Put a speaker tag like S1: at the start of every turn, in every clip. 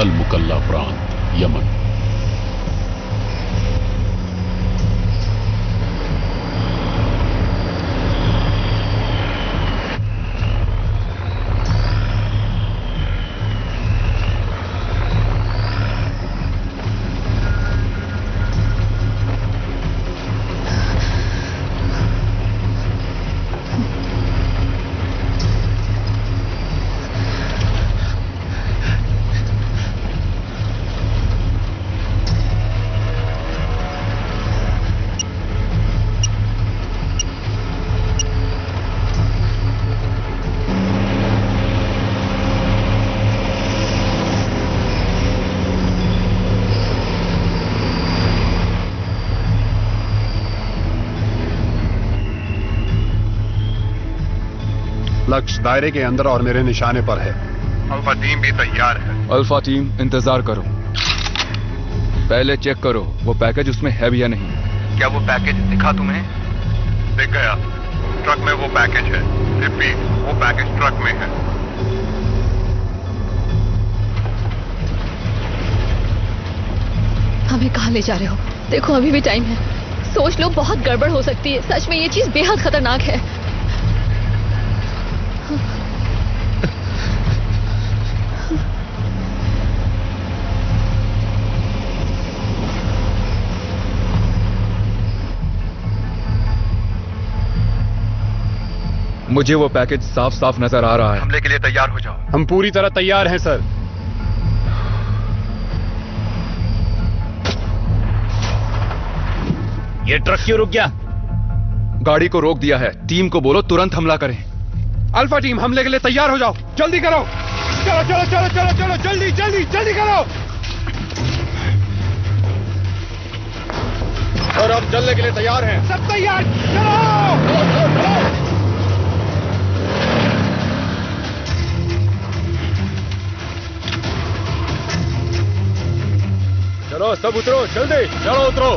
S1: अल मुकल्ला प्रांत, यमन।
S2: लक्ष्य दायरे के अंदर और मेरे निशाने पर है।
S3: अल्फा टीम भी तैयार है।
S4: अल्फा टीम इंतजार करो, पहले चेक करो वो पैकेज उसमें है भी या नहीं।
S3: क्या वो पैकेज दिखा तुम्हें? दिख गया, ट्रक में वो पैकेज है। रिपीट, वो पैकेज ट्रक में है।
S5: हमें कहां ले जा रहे हो? देखो अभी भी टाइम है, सोच लो, बहुत गड़बड़ हो सकती है। सच में ये चीज बेहद खतरनाक है।
S4: मुझे वो पैकेज साफ साफ नजर आ रहा है।
S3: हमले के लिए तैयार हो जाओ।
S2: हम पूरी तरह तैयार हैं सर।
S6: ये ट्रक क्यों रुक गया?
S4: गाड़ी को रोक दिया है। टीम को बोलो तुरंत हमला करें।
S2: अल्फा टीम हमले के लिए तैयार हो जाओ, जल्दी करो। चलो चलो चलो चलो चलो, जल्दी जल्दी जल्दी करो। और अब चलने के लिए तैयार हैं। सब तैयार, चलो चलो चलो चलो। चलो सब उतरो, जल्दी चलो उतरो।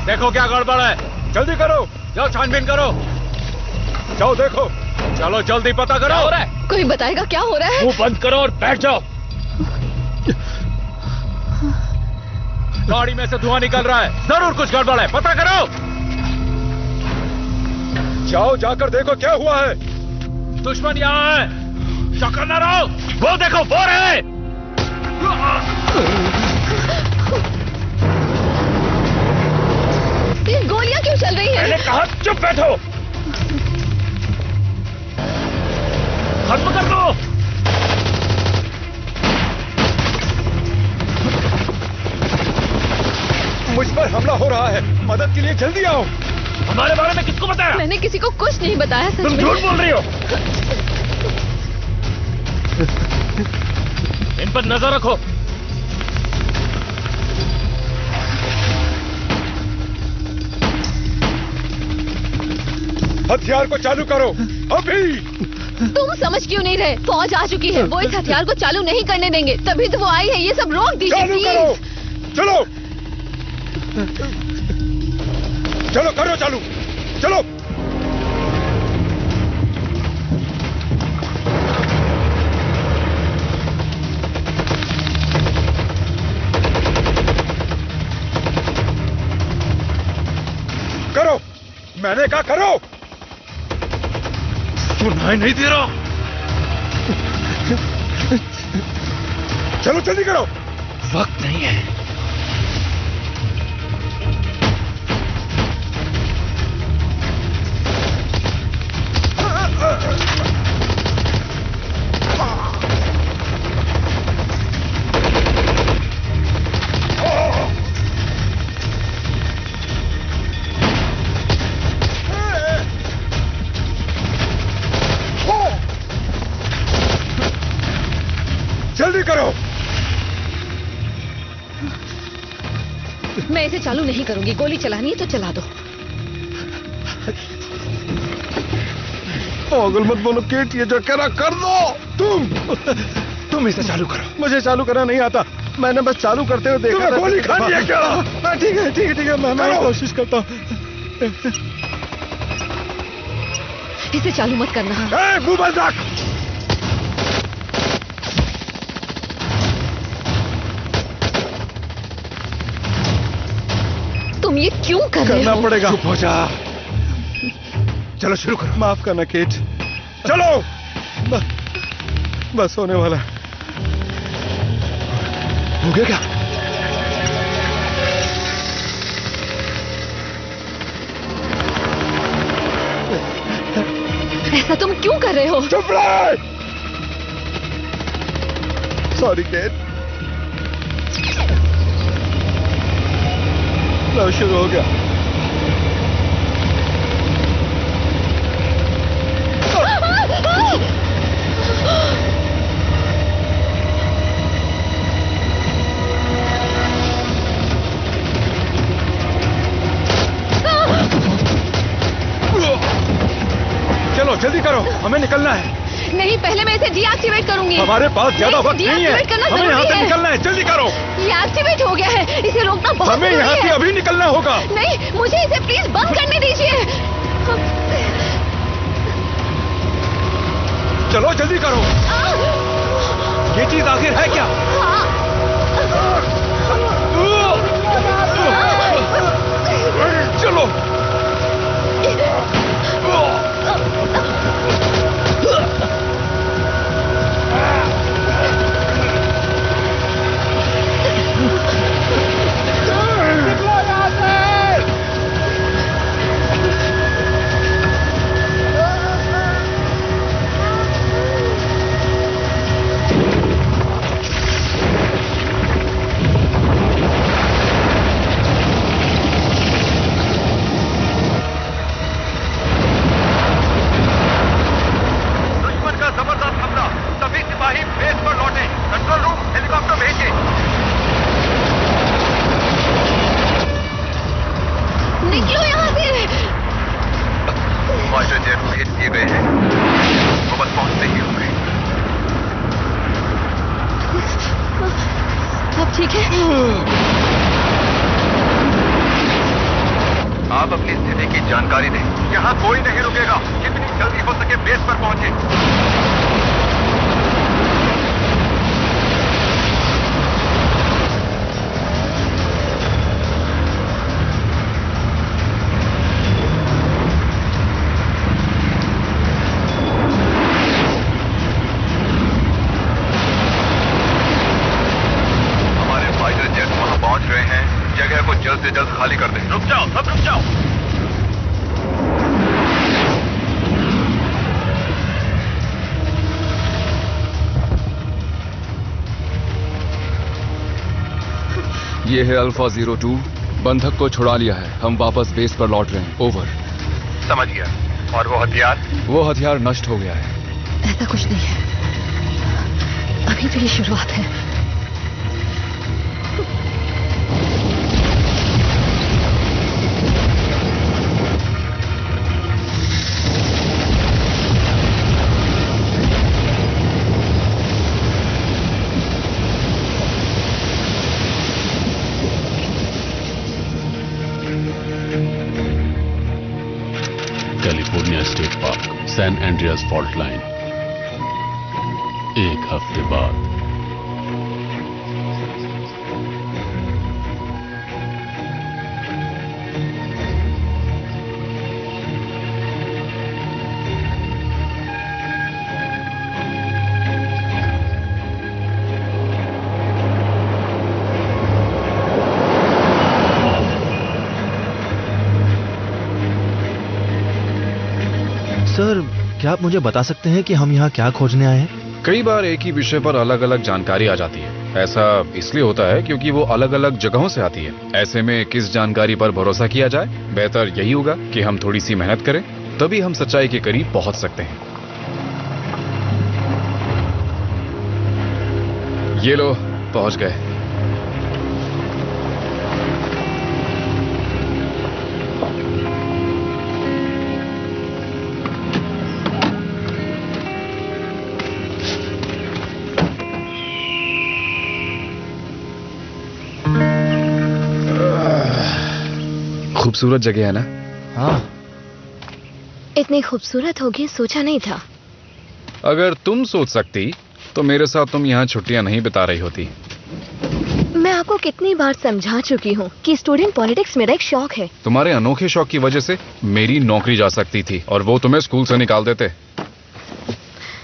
S6: देखो क्या गड़बड़ है,
S2: जल्दी करो,
S6: जाओ छानबीन करो।
S2: जाओ देखो,
S6: चलो जल्दी पता करो।
S5: हो रहा है? कोई बताएगा क्या हो रहा है?
S6: मुंह बंद करो और बैठ जाओ। गाड़ी में से धुआं निकल रहा है, जरूर कुछ गड़बड़ है, पता करो।
S2: जाओ जाकर देखो क्या हुआ है।
S6: दुश्मन यहाँ है, चक्कर न रहो। वो देखो, वो रहे।
S5: ये गोलियां क्यों चल रही हैं?
S6: मैंने कहा चुप बैठो। खत्म कर दो।
S2: मुझ पर हमला हो रहा है, मदद के लिए जल्दी आओ।
S6: हमारे बारे में किसको बताया?
S5: मैंने किसी को कुछ नहीं बताया। सच
S6: तुम
S5: में
S6: झूठ बोल रही हो। इन पर नजर रखो।
S2: हथियार को चालू करो अभी।
S5: तुम समझ क्यों नहीं रहे? फौज आ चुकी है, वो इस हथियार को चालू नहीं करने देंगे, तभी तो वो आई है। ये सब रोक दीजिए
S2: चालू करो, चलो चलो करो चालू, चलो। करो, मैंने कहा करो।
S6: सुनाई नहीं दे रहा।
S2: चलो जल्दी करो,
S6: वक्त नहीं है।
S2: जल्दी करो।
S5: मैं इसे चालू नहीं करूंगी। गोली चलानी है तो चला दो।
S2: पागल मत बोलो केट, ये जो कह रहा कर दो। तुम इसे चालू करो। मुझे चालू करना नहीं आता, मैंने बस चालू करते हुए देखा। गोली खानी है क्या? ठीक है ठीक है ठीक है, मैं कोशिश करता हूँ।
S5: इसे चालू मत करना।
S2: मुंह बंद रख।
S5: तुम ये क्यों कर रहे हो?
S2: करना पड़ेगा। चुप हो जा। चलो शुरू करो। माफ करना केट। चलो। बस होने वाला। हो गया क्या?
S5: ऐसा तुम क्यों कर रहे हो?
S2: चुप रहे। Sorry cat. लो शुरू हो गया। चलो जल्दी करो, हमें निकलना है।
S5: नहीं, पहले मैं इसे डीएक्टिवेट करूंगी।
S2: हमारे पास ज्यादा वक्त नहीं है।
S5: डीएक्टिवेट करना
S2: हमें यहाँ
S5: जरूरी
S2: से
S5: है।
S2: निकलना है, जल्दी करो।
S5: ये एक्टिवेट हो गया है, इसे रोकना बहुत
S2: हमें
S5: जरूरी
S2: यहाँ से
S5: है।
S2: अभी निकलना होगा।
S5: नहीं, मुझे इसे प्लीज बंद करने दीजिए।
S2: चलो जल्दी करो। ये चीज आखिर है क्या? चलो।
S5: निकलो यहाँ से।
S3: फाइटर जेट भेज दिए गए हैं, वो बस पहुंचते ही होंगे।
S5: सब ठीक है?
S3: आप अपनी स्थिति की जानकारी दें। यहाँ कोई नहीं रुकेगा। जितनी जल्दी हो सके बेस पर पहुंचे। जल्द से जल्द खाली कर दें। रुक जाओ, सब रुक जाओ।
S4: ये है अल्फा 02, बंधक को छुड़ा लिया है। हम वापस बेस पर लौट रहे हैं। ओवर।
S3: समझ गया। और वो हथियार?
S4: वो हथियार नष्ट हो गया है।
S5: ऐसा कुछ नहीं है, अभी तो ये शुरुआत है।
S1: California state park, San Andreas fault line. 1 हफ्ते बाद।
S7: सर, क्या आप मुझे बता सकते हैं कि हम यहाँ क्या खोजने आए हैं?
S8: कई बार एक ही विषय पर अलग अलग जानकारी आ जाती है। ऐसा इसलिए होता है क्योंकि वो अलग अलग जगहों से आती है। ऐसे में किस जानकारी पर भरोसा किया जाए? बेहतर यही होगा कि हम थोड़ी सी मेहनत करें, तभी हम सच्चाई के करीब पहुंच सकते हैं। ये लो, पहुंच गए। खूबसूरत जगह है ना?
S7: हाँ।
S5: इतनी खूबसूरत होगी सोचा नहीं था।
S8: अगर तुम सोच सकती तो मेरे साथ तुम यहाँ छुट्टियां नहीं बिता रही होती।
S5: मैं आपको कितनी बार समझा चुकी हूँ कि स्टूडेंट पॉलिटिक्स मेरा एक शौक है।
S8: तुम्हारे अनोखे शौक की वजह से मेरी नौकरी जा सकती थी और वो तुम्हें स्कूल से निकाल देते।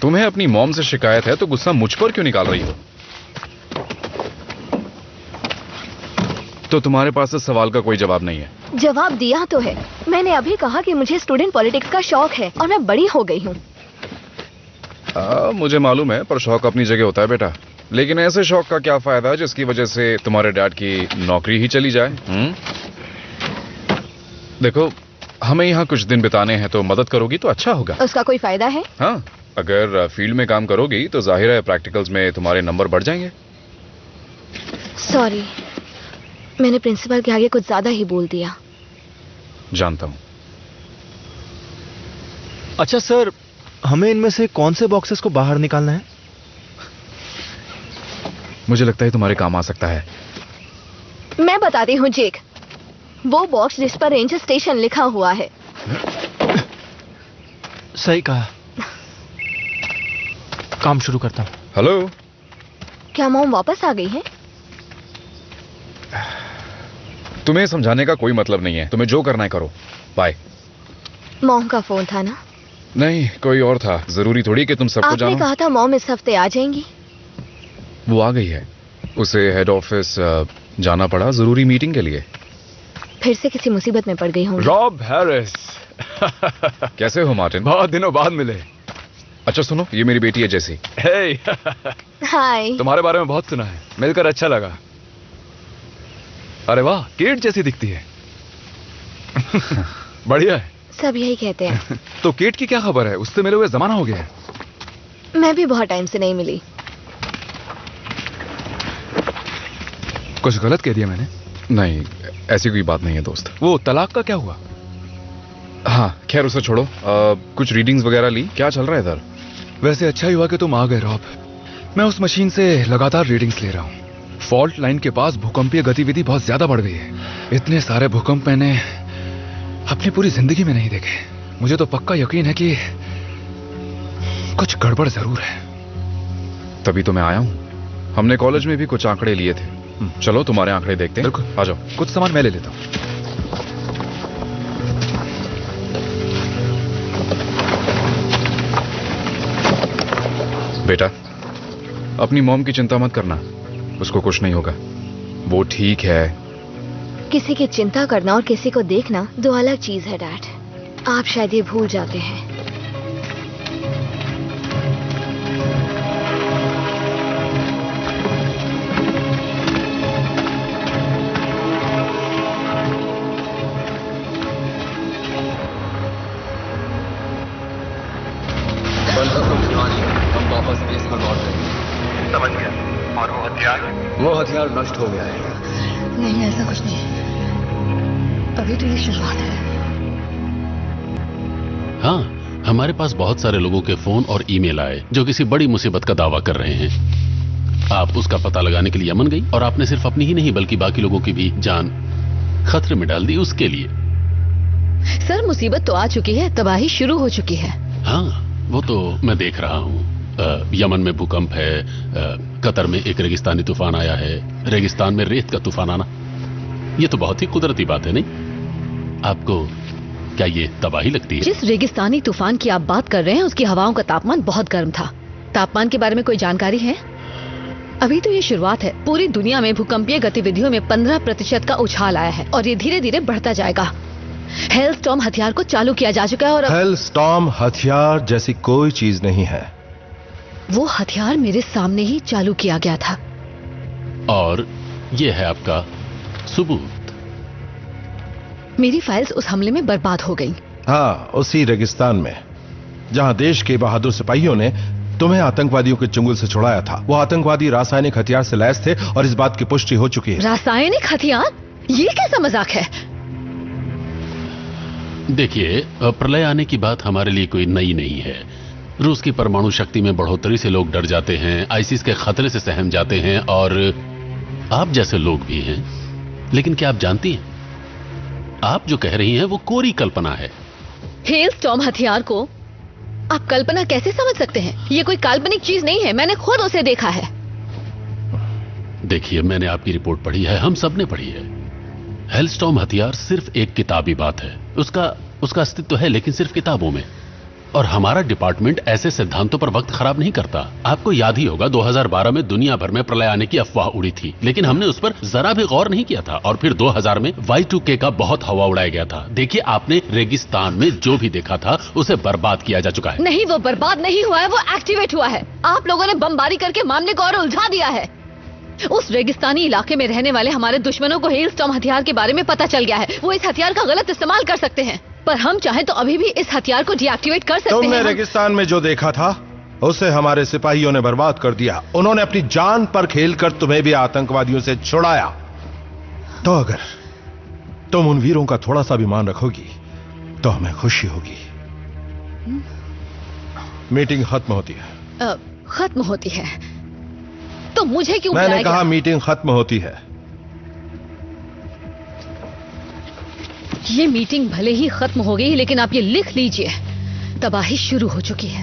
S8: तुम्हें अपनी मॉम से शिकायत है तो गुस्सा मुझ पर क्यों निकाल रही हो? तो तुम्हारे पास इस सवाल का कोई जवाब नहीं है?
S5: जवाब दिया तो है। मैंने अभी कहा कि मुझे स्टूडेंट पॉलिटिक्स का शौक है और मैं बड़ी हो गई हूँ।
S8: मुझे मालूम है, पर शौक अपनी जगह होता है बेटा। लेकिन ऐसे शौक का क्या फायदा जिसकी वजह से तुम्हारे डैड की नौकरी ही चली जाए? देखो, हमें यहाँ कुछ दिन बिताने हैं तो मदद करोगी तो अच्छा होगा।
S5: उसका कोई फायदा है?
S8: हाँ, अगर फील्ड में काम करोगी तो जाहिर है प्रैक्टिकल्स में तुम्हारे नंबर बढ़ जाएंगे।
S5: सॉरी, मैंने प्रिंसिपल के आगे कुछ ज्यादा ही बोल दिया।
S8: जानता हूँ।
S7: अच्छा सर, हमें इनमें से कौन से बॉक्सेस को बाहर निकालना है?
S8: मुझे लगता है तुम्हारे काम आ सकता है।
S5: मैं बताती हूँ जेक। वो बॉक्स जिस पर रेंजर स्टेशन लिखा हुआ है।
S7: सही कहा। काम शुरू करता हूँ।
S8: हेलो,
S5: क्या मॉम वापस आ गई है?
S8: तुम्हें समझाने का कोई मतलब नहीं है। तुम्हें जो करना है करो। बाय।
S5: मॉम का फोन था ना?
S8: नहीं, कोई और था। जरूरी थोड़ी कि तुम सबको जानो।
S5: आपने कहा था मॉम इस हफ्ते आ जाएंगी।
S8: वो आ गई है। उसे हेड ऑफिस जाना पड़ा जरूरी मीटिंग के लिए।
S5: फिर से किसी मुसीबत में पड़ गई हूँ।
S4: Rob Harris.
S8: कैसे हो मार्टिन?
S4: बहुत दिनों बाद मिले।
S8: अच्छा सुनो, ये मेरी बेटी है जेसी।
S4: हे।
S5: हाय।
S4: तुम्हारे बारे में बहुत सुना है, मिलकर अच्छा लगा। अरे वाह, केट जैसी दिखती है। बढ़िया है।
S5: सब यही कहते हैं।
S4: तो केट की क्या खबर है? उससे मिले हुए जमाना हो गया है।
S5: मैं भी बहुत टाइम से नहीं मिली।
S4: कुछ गलत कह दिया मैंने?
S8: नहीं, ऐसी कोई बात नहीं है दोस्त।
S4: वो तलाक का क्या हुआ?
S8: हाँ, खैर उसे छोड़ो। कुछ रीडिंग्स वगैरह ली? क्या चल रहा है इधर?
S4: वैसे अच्छा ही हुआ कि तुम आ गए रॉब। मैं उस मशीन से लगातार रीडिंग्स ले रहा हूँ। फॉल्ट लाइन के पास भूकंपीय गतिविधि बहुत ज्यादा बढ़ गई है। इतने सारे भूकंप मैंने अपनी पूरी जिंदगी में नहीं देखे। मुझे तो पक्का यकीन है कि कुछ गड़बड़ जरूर है।
S8: तभी तो मैं आया हूँ। हमने कॉलेज में भी कुछ आंकड़े लिए थे। चलो तुम्हारे आंकड़े देखते हैं।
S4: बिल्कुल,
S8: आ जाओ।
S4: कुछ सामान मैं ले लेता हूँ।
S8: बेटा, अपनी मॉम की चिंता मत करना। उसको कुछ नहीं होगा। वो ठीक है।
S5: किसी की चिंता करना और किसी को देखना दो अलग चीज है डैड। आप शायद ये भूल जाते हैं।
S4: हम वापस बेस पर लौट रहे हैं।
S3: समझ गया। और वो हथियार?
S4: वो हथियार नष्ट हो गया है।
S5: नहीं, ऐसा कुछ नहीं। अभी तो ये शुरुआत है।
S1: हाँ, हमारे पास बहुत सारे लोगों के फोन और ईमेल आए जो किसी बड़ी मुसीबत का दावा कर रहे हैं। आप उसका पता लगाने के लिए यमन गई और आपने सिर्फ अपनी ही नहीं बल्कि बाकी लोगों की भी जान खतरे में डाल दी उसके लिए।
S5: सर, मुसीबत तो आ चुकी है, तबाही शुरू हो चुकी है।
S1: हाँ, वो तो मैं देख रहा हूँ। यमन में भूकंप है, कतर में एक रेगिस्तानी तूफान आया है, रेगिस्तान में रेत का तूफान आना, ये तो बहुत ही कुदरती बात है नहीं? आपको क्या ये तबाही लगती है?
S5: जिस रेगिस्तानी तूफान की आप बात कर रहे हैं उसकी हवाओं का तापमान बहुत गर्म था। तापमान के बारे में कोई जानकारी है? अभी तो ये शुरुआत है। पूरी दुनिया में भूकंपीय गतिविधियों में 15% का उछाल आया है और ये धीरे धीरे बढ़ता जाएगा। हेलस्टॉर्म हथियार को चालू किया जा चुका है और
S2: हेलस्टॉर्म हथियार जैसी कोई चीज नहीं है।
S5: वो हथियार मेरे सामने ही चालू किया गया था।
S1: और ये है आपका सबूत।
S5: मेरी फाइल्स उस हमले में बर्बाद हो गई।
S2: हाँ, उसी रेगिस्तान में जहां देश के बहादुर सिपाहियों ने तुम्हें आतंकवादियों के चंगुल से छुड़ाया था। वो आतंकवादी रासायनिक हथियार से लैस थे और इस बात की पुष्टि हो चुकी है।
S5: रासायनिक हथियार? ये कैसा मजाक है?
S1: देखिए, प्रलय आने की बात हमारे लिए कोई नई नहीं है। रूस की परमाणु शक्ति में बढ़ोतरी से लोग डर जाते हैं, आईसिस के खतरे से सहम जाते हैं और आप जैसे लोग भी हैं। लेकिन क्या आप जानती हैं, आप जो कह रही हैं वो कोरी कल्पना है।
S5: हेलस्टॉर्म हथियार को आप कल्पना कैसे समझ सकते हैं? ये कोई काल्पनिक चीज नहीं है, मैंने खुद उसे देखा है।
S1: देखिए, मैंने आपकी रिपोर्ट पढ़ी है, हम सब ने पढ़ी है। हेलस्टॉर्म हथियार सिर्फ एक किताबी बात है। उसका अस्तित्व है, लेकिन सिर्फ किताबों में। और हमारा डिपार्टमेंट ऐसे सिद्धांतों पर वक्त खराब नहीं करता। आपको याद ही होगा 2012 में दुनिया भर में प्रलय आने की अफवाह उड़ी थी, लेकिन हमने उस पर जरा भी गौर नहीं किया था। और फिर 2000 में Y2K का बहुत हवा उड़ाया गया था। देखिए, आपने रेगिस्तान में जो भी देखा था उसे बर्बाद किया जा चुका है।
S5: नहीं, वो बर्बाद नहीं हुआ है, वो एक्टिवेट हुआ है। आप लोगों ने बमबारी करके मामले को और उलझा दिया है। उस रेगिस्तानी इलाके में रहने वाले हमारे दुश्मनों को हेलस्टॉर्म हथियार के बारे में पता चल गया है। वो इस हथियार का गलत इस्तेमाल कर सकते हैं, पर हम चाहें तो अभी भी इस हथियार को डीएक्टिवेट कर सकते हैं।
S2: तुमने रेगिस्तान में जो देखा था उसे हमारे सिपाहियों ने बर्बाद कर दिया। उन्होंने अपनी जान पर खेलकर तुम्हें भी आतंकवादियों से छुड़ाया। तो अगर तुम उन वीरों का थोड़ा सा भी मान रखोगी तो हमें खुशी होगी। मीटिंग खत्म होती है।
S5: खत्म होती है तो मुझे क्यों
S2: मैंने
S5: बुलाया
S2: कहा
S5: गया?
S2: मीटिंग खत्म होती है।
S5: ये मीटिंग भले ही खत्म हो गई, लेकिन आप ये लिख लीजिए, तबाही शुरू हो चुकी है।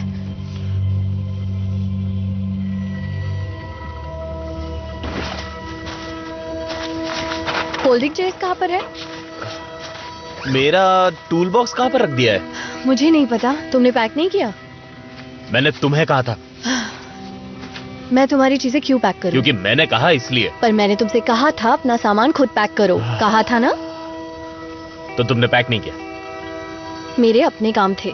S9: फोल्डिंग चेयर्स कहाँ पर है?
S6: मेरा टूल बॉक्स कहाँ पर रख दिया है?
S9: मुझे नहीं पता। तुमने पैक नहीं किया?
S6: मैंने तुम्हें कहा था।
S9: मैं तुम्हारी चीजें क्यों पैक करूं?
S6: क्योंकि मैंने कहा इसलिए।
S9: पर मैंने तुमसे कहा था अपना सामान खुद पैक करो। कहा था ना?
S6: तो तुमने पैक नहीं किया?
S9: मेरे अपने काम थे।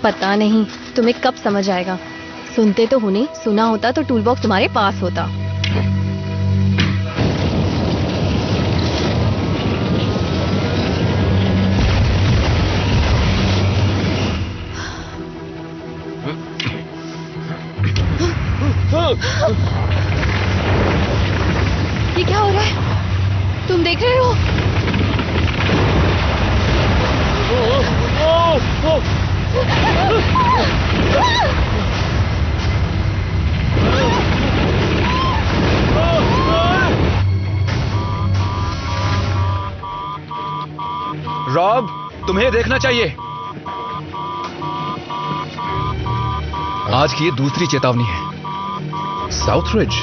S9: पता नहीं तुम्हें कब समझ आएगा। सुनते तो हो नहीं, सुना होता तो टूल बॉक्स तुम्हारे पास होता। ये क्या हो रहा है? तुम देख रहे हो?
S4: रॉब, तुम्हें देखना चाहिए। आज की ये दूसरी चेतावनी है।
S8: South ridge?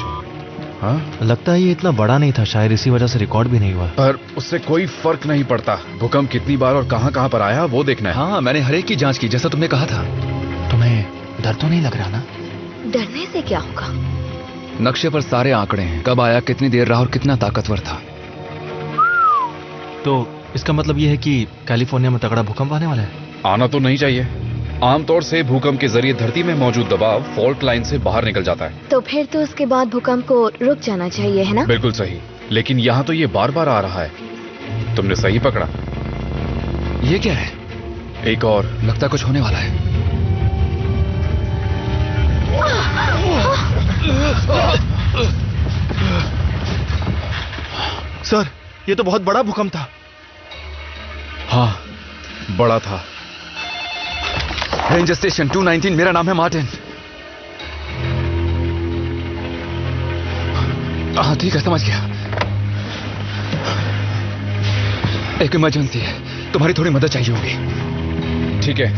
S8: हाँ,
S7: लगता है ये इतना बड़ा नहीं था, शायद इसी वजह से रिकॉर्ड भी नहीं हुआ।
S8: पर उससे कोई फर्क नहीं पड़ता। भूकंप कितनी बार और कहां पर आया वो देखना है।
S4: हाँ, मैंने हर एक की जांच की, जैसा तुमने कहा था।
S7: तुम्हें डर तो नहीं लग रहा ना?
S9: डरने से क्या होगा?
S4: नक्शे पर सारे आंकड़े हैं, कब आया, कितनी देर रहा और कितना ताकतवर था।
S7: तो इसका मतलब ये है कि कैलिफोर्निया में तगड़ा भूकंप आने वाला है?
S8: आना तो नहीं चाहिए। आमतौर से भूकंप के जरिए धरती में मौजूद दबाव फॉल्ट लाइन से बाहर निकल जाता है।
S9: तो फिर तो उसके बाद भूकंप को रुक जाना चाहिए, है ना?
S8: बिल्कुल सही, लेकिन यहाँ तो ये बार बार आ रहा है। तुमने सही पकड़ा।
S4: ये क्या है?
S8: एक और।
S4: लगता कुछ होने वाला है।
S7: सर, ये तो बहुत बड़ा भूकंप था।
S8: हाँ, बड़ा था।
S4: रेंजर स्टेशन 219, मेरा नाम है मार्टिन। हाँ ठीक है, समझ गया। एक इमरजेंसी है, तुम्हारी थोड़ी मदद चाहिए होगी।
S8: ठीक है,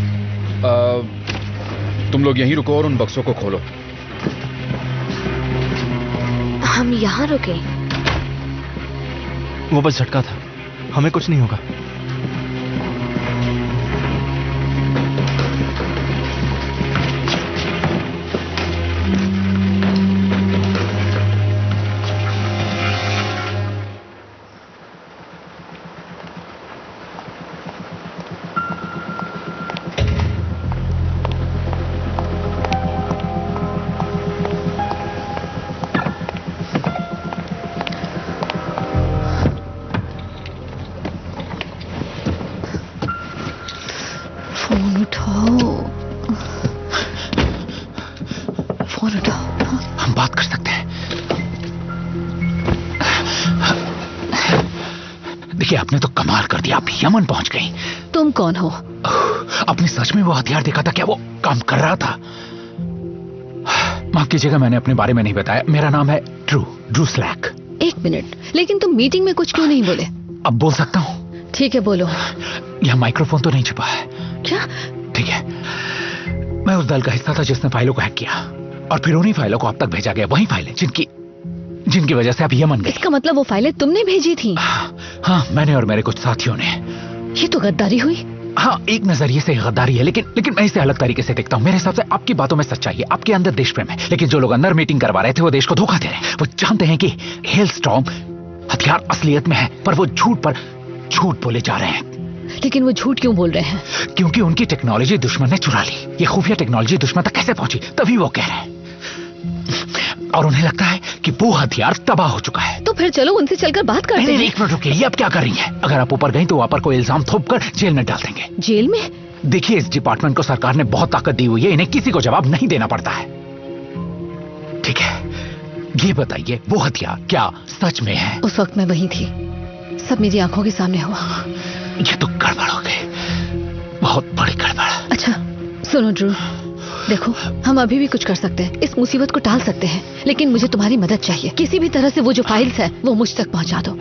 S8: तुम लोग यहीं रुको और उन बक्सों को खोलो।
S9: हम यहाँ रुके?
S7: वो बस झटका था, हमें कुछ नहीं होगा।
S5: फोन उठाओ, फोन उठाओ।
S4: हम बात कर सकते हैं। देखिए, आपने तो कमाल कर दिया, आप यमन पहुंच गई।
S5: तुम कौन हो?
S4: आपने सच में वो हथियार देखा था? क्या वो काम कर रहा था? माफ कीजिएगा, मैंने अपने बारे में नहीं बताया। मेरा नाम है ड्रू स्लैक।
S5: एक मिनट, लेकिन तुम मीटिंग में कुछ क्यों नहीं बोले?
S4: अब बोल सकता हूँ?
S5: ठीक है, बोलो।
S4: यह माइक्रोफोन तो नहीं छुपा है?
S5: क्या?
S4: ठीक है, मैं उस दल का हिस्सा था जिसने फाइलों को हैक किया।
S10: और फिर उन्हीं फाइलों को आप तक भेजा गया, वही फाइलें जिनकी वजह से आप यमन गए।
S5: इसका मतलब वो फाइलें तुमने भेजी थी?
S10: हाँ, मैंने और मेरे कुछ साथियों ने।
S5: ये तो गद्दारी हुई।
S10: हाँ, एक नजरिए से गद्दारी है, लेकिन मैं इसे अलग तरीके से देखता हूँ। मेरे हिसाब से आपकी बातों में सच्चाई है, आपके अंदर देश प्रेम है, लेकिन जो लोग अंदर मीटिंग करवा रहे थे वो देश को धोखा दे रहे हैं। वो जानते हैं कि हेलस्टॉर्म हथियार असलियत में है, पर वो झूठ बोले जा रहे हैं।
S5: लेकिन वो झूठ क्यों बोल रहे हैं?
S10: क्योंकि उनकी टेक्नोलॉजी दुश्मन ने चुरा ली। ये खुफिया टेक्नोलॉजी दुश्मन तक कैसे पहुंची, तभी वो कह रहे हैं। और उन्हें लगता है कि वो हथियार तबाह हो चुका है।
S5: तो फिर चलो उनसे चलकर बात करते हैं।
S10: एक मिनट रुकिए, ये अब क्या कर रही हैं? अगर आप ऊपर गई तो वहां पर कोई इल्जाम थोपकर जेल में डाल देंगे।
S5: जेल में?
S10: देखिए, इस डिपार्टमेंट को सरकार ने बहुत ताकत दी हुई है, इन्हें किसी को जवाब नहीं देना पड़ता है। ठीक है, ये बताइए, वो हथियार क्या सच में है?
S5: उस वक्त मैं वहीं थी, सब मेरी आंखों के सामने हुआ।
S10: ये तो गड़बड़ हो गई, बहुत बड़ी गड़बड़।
S5: अच्छा सुनो ड्रू, देखो हम अभी भी कुछ कर सकते हैं, इस मुसीबत को टाल सकते हैं, लेकिन मुझे तुम्हारी मदद चाहिए। किसी भी तरह से वो जो फाइल्स है वो मुझ तक पहुंचा दो।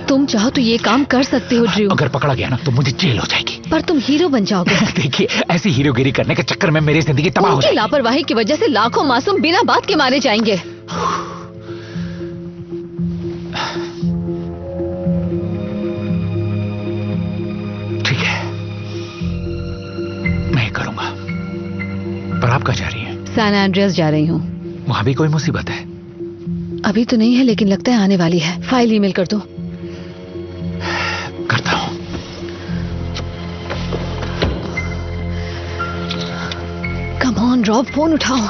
S5: तुम चाहो तो ये काम कर सकते हो ड्रू।
S10: अगर पकड़ा गया ना तो मुझे जेल हो जाएगी।
S5: पर तुम हीरो बन जाओगे।
S10: देखिए, ऐसी हीरोगिरी करने के चक्कर में मेरी जिंदगी तबाह हो जाएगी।
S5: लापरवाही की वजह से लाखों मासूम बिना बात के मारे जाएंगे।
S10: ठीक है, मैं करूंगा। पर आप कहाँ जा रही हैं?
S5: सैन एंड्रियास जा रही हूँ।
S10: वहां भी कोई मुसीबत है?
S5: अभी तो नहीं है, लेकिन लगता है आने वाली है। फाइल ईमेल कर दो।
S10: करता हूँ।
S5: कम ऑन रॉब, फोन उठाओ।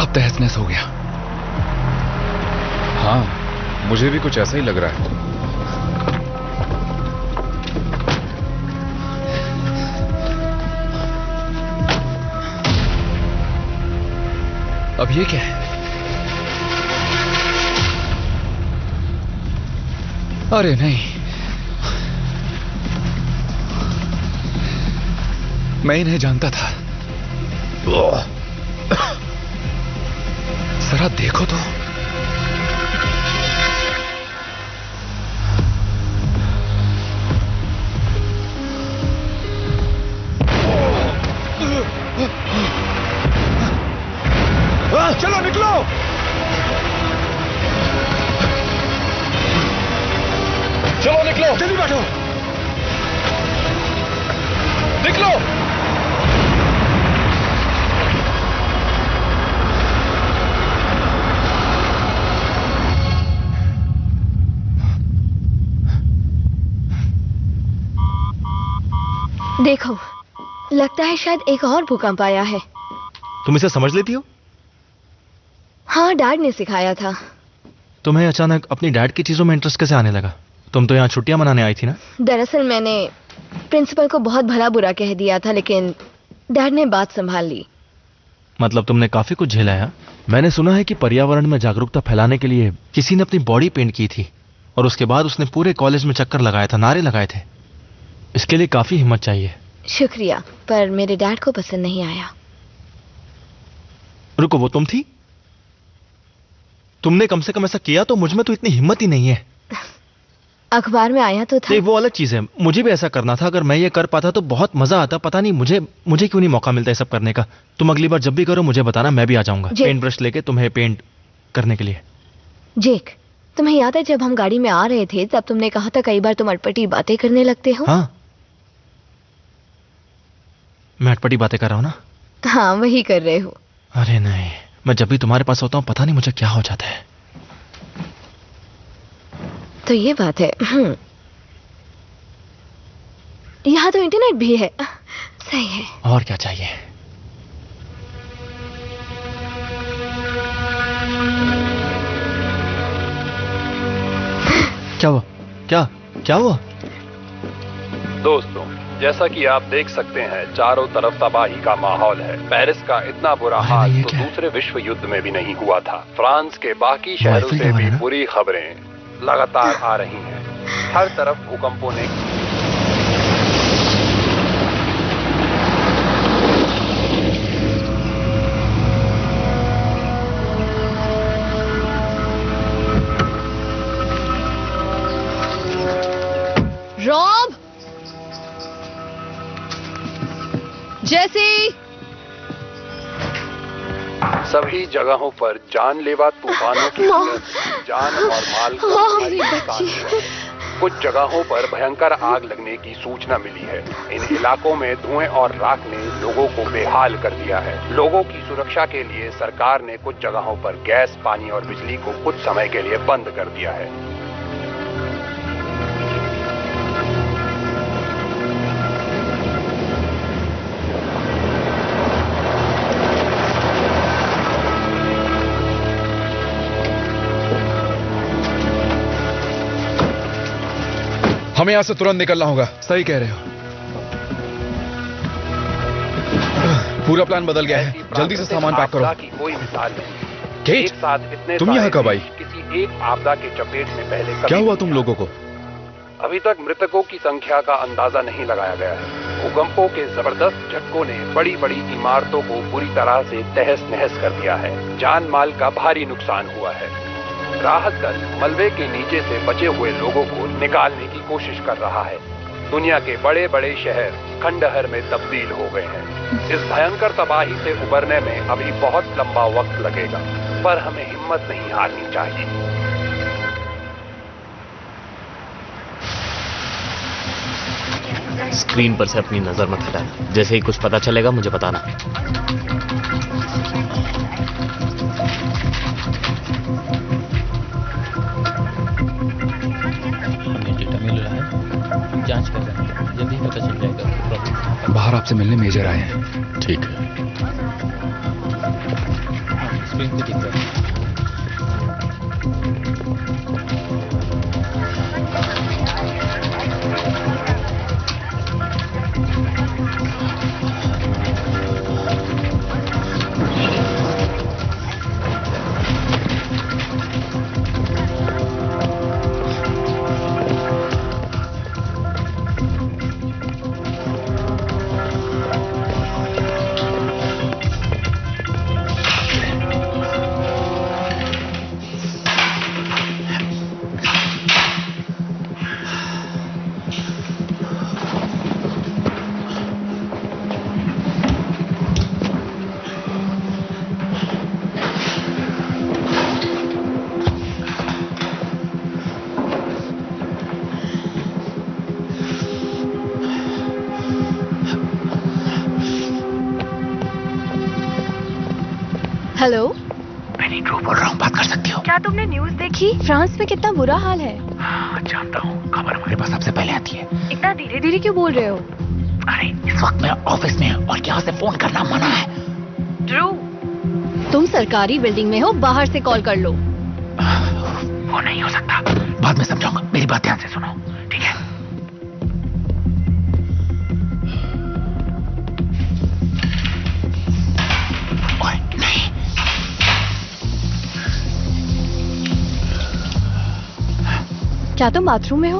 S4: तहस-नहस हो गया।
S8: हाँ, मुझे भी कुछ ऐसा ही लग रहा है।
S4: अब ये क्या है? अरे नहीं, मैं इन्हें जानता था। जरा देखो तो।
S2: चलो निकलो।
S6: चलो निकलो,
S2: जल्दी बैठो।
S6: निकलो।
S9: देखो, लगता है शायद एक और भूकंप आया है।
S7: तुम इसे समझ लेती हो?
S9: हाँ, डैड ने सिखाया था।
S7: तुम्हें अचानक अपनी डैड की चीजों में इंटरेस्ट कैसे आने लगा? तुम तो यहाँ छुट्टियां मनाने आई थी ना?
S9: दरअसल मैंने प्रिंसिपल को बहुत भला बुरा कह दिया था, लेकिन डैड ने बात संभाल ली।
S7: मतलब तुमने काफी कुछ झेला है? मैंने सुना है कि पर्यावरण में जागरूकता फैलाने के लिए किसी ने अपनी बॉडी पेंट की थी और उसके बाद उसने पूरे कॉलेज में चक्कर लगाया था, नारे लगाए थे। इसके लिए काफी हिम्मत चाहिए।
S9: शुक्रिया, पर मेरे डैड को पसंद नहीं आया।
S7: रुको, वो तुम थी? तुमने कम से कम ऐसा किया तो मुझ में तो इतनी हिम्मत ही नहीं है।
S9: अखबार में आया तो था।
S7: नहीं, वो अलग चीज है। मुझे भी ऐसा करना था। अगर मैं ये कर पाता तो बहुत मजा आता। पता नहीं मुझे क्यों नहीं मौका मिलता है सब करने का। तुम अगली बार जब भी करो मुझे बताना, मैं भी आ जाऊंगा पेंट ब्रश लेके तुम्हें पेंट करने के लिए।
S9: जेक, तुम्हें याद है जब हम गाड़ी में आ रहे थे तब तुमने कहा था कई बार तुम अटपटी बातें करने लगते हो?
S7: हाँ, मैं अटपटी बातें कर रहा हूं ना?
S9: हाँ, वही कर रहे हो।
S7: अरे नहीं, मैं जब भी तुम्हारे पास होता हूं पता नहीं मुझे क्या हो जाता है।
S9: तो ये बात है। यहाँ तो इंटरनेट भी है। सही है।
S7: और क्या चाहिए? क्या हुआ? क्या हुआ?
S11: दोस्तों, जैसा कि आप देख सकते हैं चारों तरफ तबाही का माहौल है। पेरिस का इतना बुरा हाल तो दूसरे विश्व युद्ध में भी नहीं हुआ था। फ्रांस के बाकी शहरों से भी बुरी खबरें लगातार आ रही हैं। हर तरफ भूकंपों ने
S5: रॉब, जैसी
S11: सभी जगहों पर जानलेवा तूफानों की जान और माल को भारी नुकसान हुआ है। कुछ जगहों पर भयंकर आग लगने की सूचना मिली है। इन इलाकों में धुएं और राख ने लोगों को बेहाल कर दिया है। लोगों की सुरक्षा के लिए सरकार ने कुछ जगहों पर गैस, पानी और बिजली को कुछ समय के लिए बंद कर दिया है।
S8: हमें यहां से तुरंत निकलना होगा।
S4: सही कह रहे हो।
S8: पूरा प्लान बदल गया है। जल्दी से सामान पैक करो।
S11: की कोई मिसाल नहीं।
S8: केट,
S11: एक साथ इतने
S8: तुम यहाँ कब आई?
S11: किसी एक आपदा के चपेट में पहले कभी
S8: क्या हुआ तुम लोगों को?
S11: अभी तक मृतकों की संख्या का अंदाजा नहीं लगाया गया है। भूकंपों के जबरदस्त झटकों ने बड़ी बड़ी इमारतों को बुरी तरह से तहस नहस कर दिया है। जान माल का भारी नुकसान हुआ है। राहत दल मलबे के नीचे से बचे हुए लोगों को निकालने की कोशिश कर रहा है। दुनिया के बड़े बड़े शहर खंडहर में तब्दील हो गए हैं। इस भयंकर तबाही से उबरने में अभी बहुत लंबा वक्त लगेगा, पर हमें हिम्मत नहीं हारनी चाहिए।
S12: स्क्रीन पर से अपनी नजर मत हटाना। जैसे ही कुछ पता चलेगा मुझे बताना।
S13: जांच कर रहे हैं, जल्दी ही पता चल जाएगा।
S4: बाहर आपसे मिलने मेजर आए हैं।
S1: ठीक है।
S13: स्क्रीन पे दिख रहा है।
S9: हेलो,
S10: मैं नीरू बोल रहा हूँ, बात कर सकती हो?
S9: क्या तुमने न्यूज़ देखी? फ्रांस में कितना बुरा हाल है।
S10: हाँ, जानता हूँ। खबर हमारे पास सबसे पहले आती है।
S9: इतना धीरे धीरे क्यों बोल रहे हो?
S10: अरे इस वक्त मैं ऑफिस में हूँ और यहाँ से फोन करना मना है।
S9: ध्रुव, तुम सरकारी बिल्डिंग में हो, बाहर से कॉल कर लो।
S10: वो नहीं हो सकता, बाद में समझाऊंगा। मेरी बात ध्यान से सुनो, ठीक है? नहीं,
S9: क्या तुम बाथरूम में हो?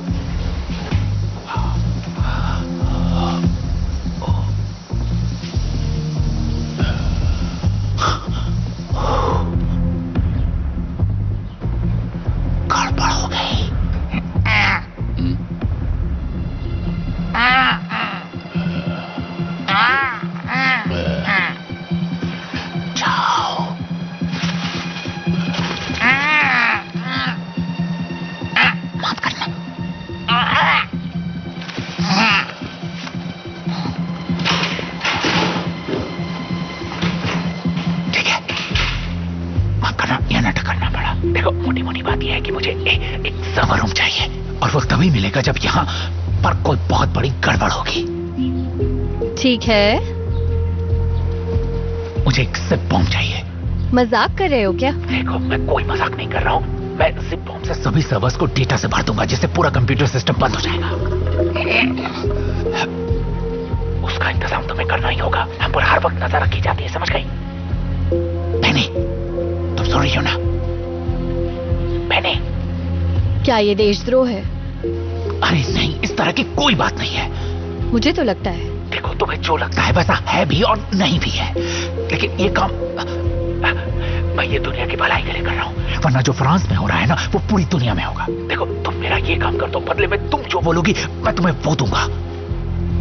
S10: गड़बड़ हो गई। जाओ। मत करना। ठीक है, मत करना। यह नाटक करना पड़ा। देखो, मोटी मोटी बात यह है कि मुझे एक सर्वर रूम चाहिए, और वो तभी मिलेगा जब यहाँ पर कोई बहुत बड़ी गड़बड़ होगी।
S9: ठीक है।
S10: मुझे एक जिप बॉम्ब चाहिए।
S9: मजाक कर रहे हो क्या?
S10: देखो, मैं कोई मजाक नहीं कर रहा हूँ। मैं जिप बॉम्ब से सभी सर्वर्स को डेटा से भर दूंगा, जिससे पूरा कंप्यूटर सिस्टम बंद हो जाएगा। करना ही होगा। हम पर हर वक्त नजर रखी जाती है, समझ गई? बहनी, तुम सुन रही हो ना? बहनी,
S9: क्या ये देशद्रोह है?
S10: अरे नहीं, इस तरह की कोई बात नहीं है।
S9: मुझे तो लगता है।
S10: देखो, तुम्हें जो लगता है वैसा है भी और नहीं भी है, लेकिन ये काम मैं ये दुनिया की भलाई के लिए कर रहा हूँ, वरना जो फ्रांस में हो रहा है ना वो पूरी दुनिया में होगा। देखो, तुम मेरा ये काम कर दो, बदले में तुम जो बोलोगी मैं तुम्हें वो दूंगा।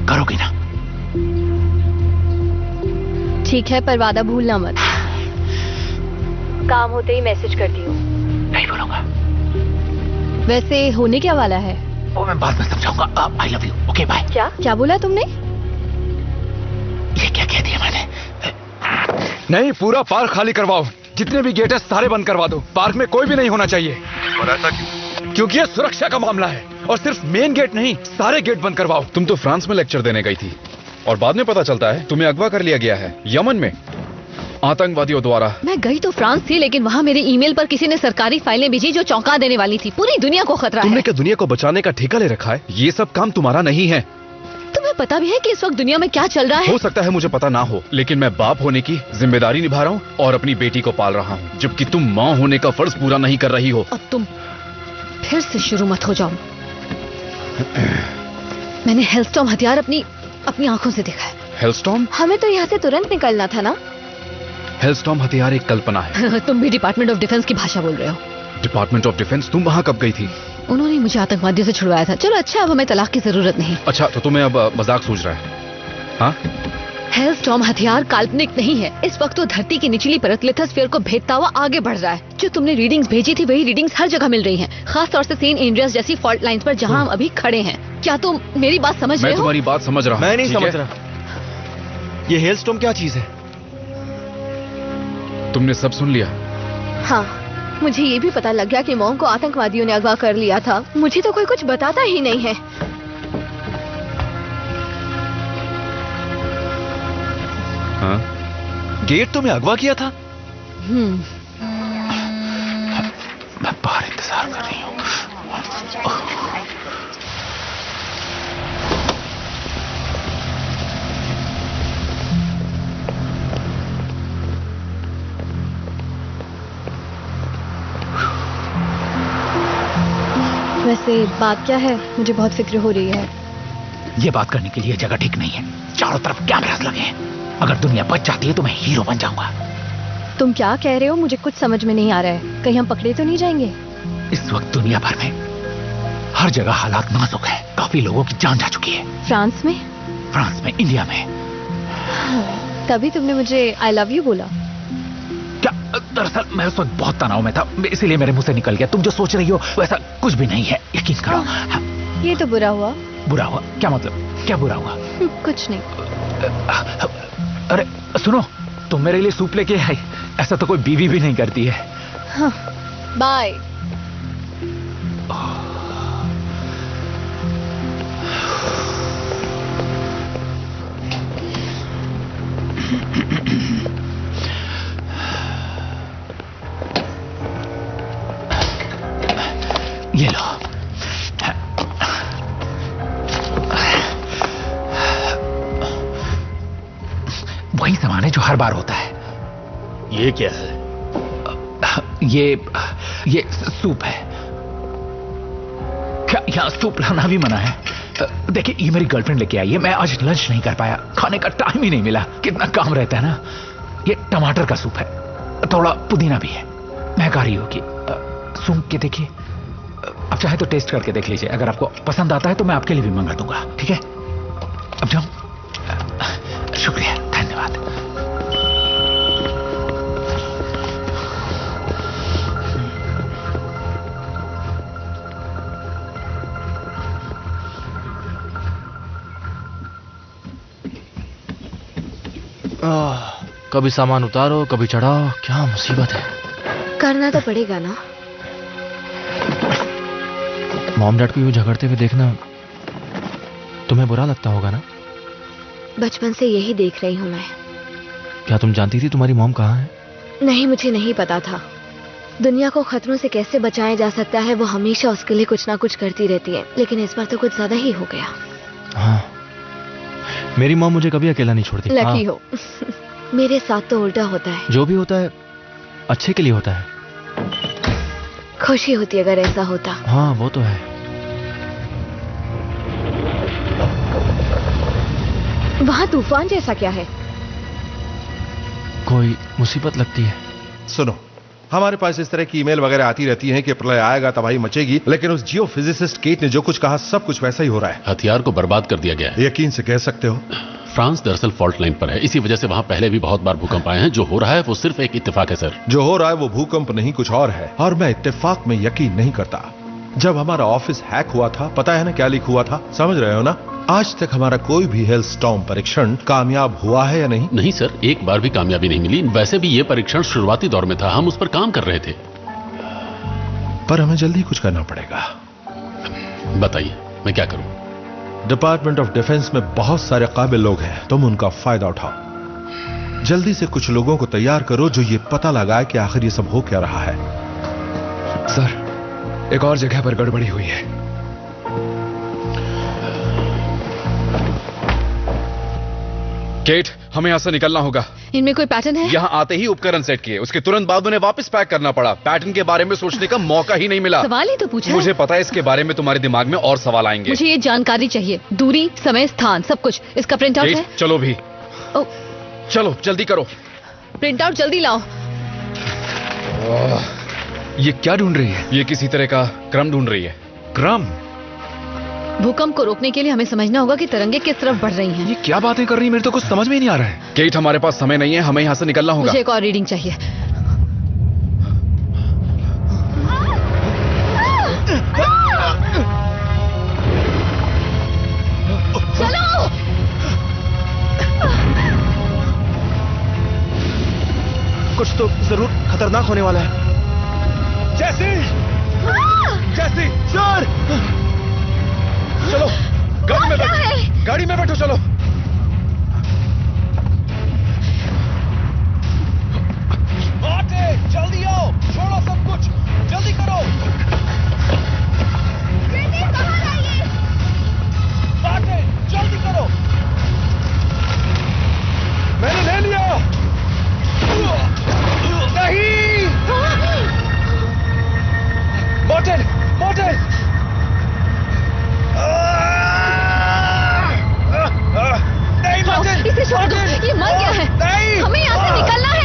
S10: करोगी ना?
S9: ठीक है, पर वादा भूलना मत। काम होते ही मैसेज करती हूँ।
S10: नहीं बोलूंगा।
S9: वैसे होने क्या वाला है
S10: वो मैं बाद में समझाऊंगा। I love you. Okay bye.
S9: क्या बोला तुमने?
S10: ये क्या कह दिया मैंने?
S4: नहीं, पूरा पार्क खाली करवाओ, जितने भी गेट है सारे बंद करवा दो। पार्क में कोई भी नहीं होना चाहिए।
S3: और ऐसा क्यों?
S4: क्योंकि ये सुरक्षा का मामला है, और सिर्फ मेन गेट नहीं, सारे गेट बंद करवाओ।
S8: तुम तो फ्रांस में लेक्चर देने गई थी और बाद में पता चलता है तुम्हें अगवा कर लिया गया है यमन में आतंकवादियों द्वारा।
S5: मैं गई तो फ्रांस थी, लेकिन वहाँ मेरे ईमेल पर किसी ने सरकारी फाइलें भेजी जो चौंका देने वाली थी। पूरी दुनिया को खतरा है।
S8: तुमने क्या दुनिया को बचाने का ठेका ले रखा है? ये सब काम तुम्हारा नहीं है।
S5: तुम्हें पता भी है कि इस वक्त दुनिया में क्या चल रहा है?
S8: हो सकता है मुझे पता ना हो, लेकिन मैं बाप होने की जिम्मेदारी निभा रहा हूँ और अपनी बेटी को पाल रहा हूँ, जबकि तुम माँ होने का फर्ज पूरा नहीं कर रही हो।
S5: अब तुम फिर से शुरू मत हो जाओ। मैंने हेलस्टॉर्म हथियार अपनी आंखों से देखा है।
S8: हेलस्टॉर्म?
S9: हमें तो यहाँ से तुरंत निकलना था ना।
S8: हेलस्टॉर्म हथियार एक कल्पना है।
S5: तुम भी डिपार्टमेंट ऑफ डिफेंस की भाषा बोल रहे हो।
S8: Department of defence? तुम वहाँ कब गई थी?
S5: उन्होंने मुझे आतंकवादियों से छुड़वाया था। चलो अच्छा, अब हमें तलाक की जरूरत नहीं।
S8: अच्छा, तो तुम्हें अब मजाक सूझ रहा है? हाँ?
S5: हेलस्टॉर्म हथियार काल्पनिक नहीं है। इस वक्त वो धरती की निचली परत लिथोस्फीयर को भेदता हुआ आगे बढ़ रहा है। जो तुमने रीडिंग्स भेजी थी वही रीडिंग्स हर जगह मिल रही हैं, खास तौर से सेंट एंड्रियास जैसी फॉल्ट लाइंस पर जहां हम अभी खड़े हैं। क्या तुम मेरी बात समझ रहे हो?
S8: मैं तुम्हारी बात समझ रहा हूँ।
S7: मैं नहीं समझ रहा। ये हेलस्टॉर्म क्या चीज है?
S8: तुमने सब सुन लिया?
S9: हाँ, मुझे ये भी पता लग गया कि मॉम को आतंकवादियों ने अगवा कर लिया था। मुझे तो कोई कुछ बताता ही नहीं है।
S8: हाँ?
S7: गेट तुम्हें अगवा किया था?
S10: मैं बाहर इंतजार कर रही हूँ।
S9: वैसे बात क्या है? मुझे बहुत फिक्र हो रही है।
S10: ये बात करने के लिए जगह ठीक नहीं है। चारों तरफ कैमरास लगे हैं। अगर दुनिया बच जाती है तो मैं हीरो बन जाऊंगा।
S9: तुम क्या कह रहे हो? मुझे कुछ समझ में नहीं आ रहा है। कहीं हम पकड़े तो नहीं जाएंगे?
S10: इस वक्त दुनिया भर में हर जगह हालात नाजुक है। काफी लोगों की जान जा चुकी है।
S9: फ्रांस में,
S10: इंडिया में।
S9: तभी तुमने मुझे आई लव यू बोला।
S10: क्या? दरअसल मैं उस वक्त बहुत तनाव में था, इसीलिए मेरे मुंह से निकल गया। तुम जो सोच रही हो वैसा कुछ भी नहीं है, यकीन करो। हाँ।
S9: ये तो बुरा हुआ।
S10: बुरा हुआ? क्या मतलब? क्या बुरा हुआ?
S9: कुछ नहीं।
S10: अरे सुनो, तुम मेरे लिए सूप लेके आई। ऐसा तो कोई बीवी भी नहीं करती है।
S9: हाँ, बाय।
S10: ये लो। वही सामान है जो हर बार होता है।
S13: ये क्या है?
S10: ये सूप है। क्या यहाँ सूप लाना भी मना है? देखिए, ये मेरी गर्लफ्रेंड लेके आई है। मैं आज लंच नहीं कर पाया, खाने का टाइम ही नहीं मिला। कितना काम रहता है ना। ये टमाटर का सूप है, थोड़ा पुदीना भी है। महक आ रही होगी, सूंघ के देखिए। अब चाहे तो टेस्ट करके देख लीजिए। अगर आपको पसंद आता है तो मैं आपके लिए भी मंगा दूंगा, ठीक है? अब जाओ। शुक्रिया, धन्यवाद।
S7: कभी सामान उतारो, कभी चढ़ाओ, क्या मुसीबत है।
S9: करना तो पड़ेगा ना।
S7: मॉम डैड को यूं झगड़ते हुए देखना तुम्हें बुरा लगता होगा ना?
S9: बचपन से यही देख रही हूँ मैं।
S7: क्या तुम जानती थी तुम्हारी मॉम कहाँ है?
S9: नहीं, मुझे नहीं पता था। दुनिया को खतरों से कैसे बचाया जा सकता है वो हमेशा उसके लिए कुछ ना कुछ करती रहती है, लेकिन इस बार तो कुछ ज्यादा ही हो गया।
S7: हाँ, मेरी मॉम मुझे कभी अकेला नहीं छोड़ती।
S9: लकी हो। मेरे साथ तो उल्टा होता है।
S7: जो भी होता है अच्छे के लिए होता है।
S9: खुशी होती अगर ऐसा होता।
S7: हाँ वो तो है।
S9: वहाँ तूफान जैसा क्या है?
S7: कोई मुसीबत लगती है।
S2: सुनो, हमारे पास इस तरह की ईमेल वगैरह आती रहती हैं कि प्रलय आएगा तबाही मचेगी, लेकिन उस जियो फिजिसिस्ट केट ने जो कुछ कहा सब कुछ वैसा ही हो रहा है।
S1: हथियार को बर्बाद कर दिया गया है।
S2: यकीन से कह सकते हो?
S1: फ्रांस दरअसल फॉल्ट लाइन पर है, इसी वजह से वहां पहले भी बहुत बार भूकंप आए हैं। जो हो रहा है वो सिर्फ एक इत्तेफाक है सर।
S2: जो हो रहा है वो भूकंप नहीं कुछ और है, और मैं इत्तेफाक में यकीन नहीं करता। जब हमारा ऑफिस हैक हुआ था, पता है ना क्या लीक हुआ था? समझ रहे हो ना? आज तक हमारा कोई भी हेलस्टॉर्म परीक्षण कामयाब हुआ है या नहीं?
S1: नहीं सर, एक बार भी कामयाबी नहीं मिली। वैसे भी ये परीक्षण शुरुआती दौर में था, हम उस पर काम कर रहे थे।
S2: पर हमें जल्दी कुछ करना पड़ेगा।
S1: बताइए मैं क्या करूं?
S2: डिपार्टमेंट ऑफ डिफेंस में बहुत सारे काबिल लोग हैं, तुम उनका फायदा उठाओ। जल्दी से कुछ लोगों को तैयार करो जो ये पता लगाए कि आखिर ये सब हो क्या रहा है।
S4: सर, एक और जगह पर गड़बड़ी हुई है।
S8: केट, हमें यहां से निकलना होगा।
S5: इनमें कोई पैटर्न है?
S8: यहां आते ही उपकरण सेट किए, उसके तुरंत बाद उन्हें वापस पैक करना पड़ा। पैटर्न के बारे में सोचने का मौका ही नहीं मिला।
S5: सवाल ही तो पूछा।
S8: मुझे पता है इसके बारे में तुम्हारे दिमाग में और सवाल आएंगे।
S5: मुझे ये जानकारी चाहिए, दूरी, समय, स्थान, सब कुछ। इसका प्रिंट आउट है?
S8: चलो भी। चलो जल्दी करो।
S5: प्रिंट आउट जल्दी लाओ।
S4: ये क्या ढूंढ रही है?
S8: ये किसी तरह का क्रम ढूंढ रही है।
S4: क्रम?
S5: भूकंप को रोकने के लिए हमें समझना होगा कि तरंगे किस तरफ बढ़ रही हैं।
S4: ये क्या बातें कर रही है? मेरे तो कुछ समझ में ही नहीं आ रहा है।
S8: केट, हमारे पास समय नहीं है, हमें यहाँ से निकलना होगा।
S5: मुझे एक और रीडिंग चाहिए। चलो।
S7: कुछ तो जरूर खतरनाक होने वाला है।
S6: जैसी! जैसी! सर! चलो गाड़ी में बैठो। गाड़ी में बैठो, चलो। आटे, जल्दी आओ, छोड़ो सब कुछ, जल्दी करो। आटे, जल्दी करो। मैंने ले लिया। नहीं! मॉर्टिन! मॉर्टिन! नहीं मॉर्टिन!
S5: इसे छोड़ दो, ये मर गया है।
S6: नहीं!
S5: हमें यहाँ से निकलना है।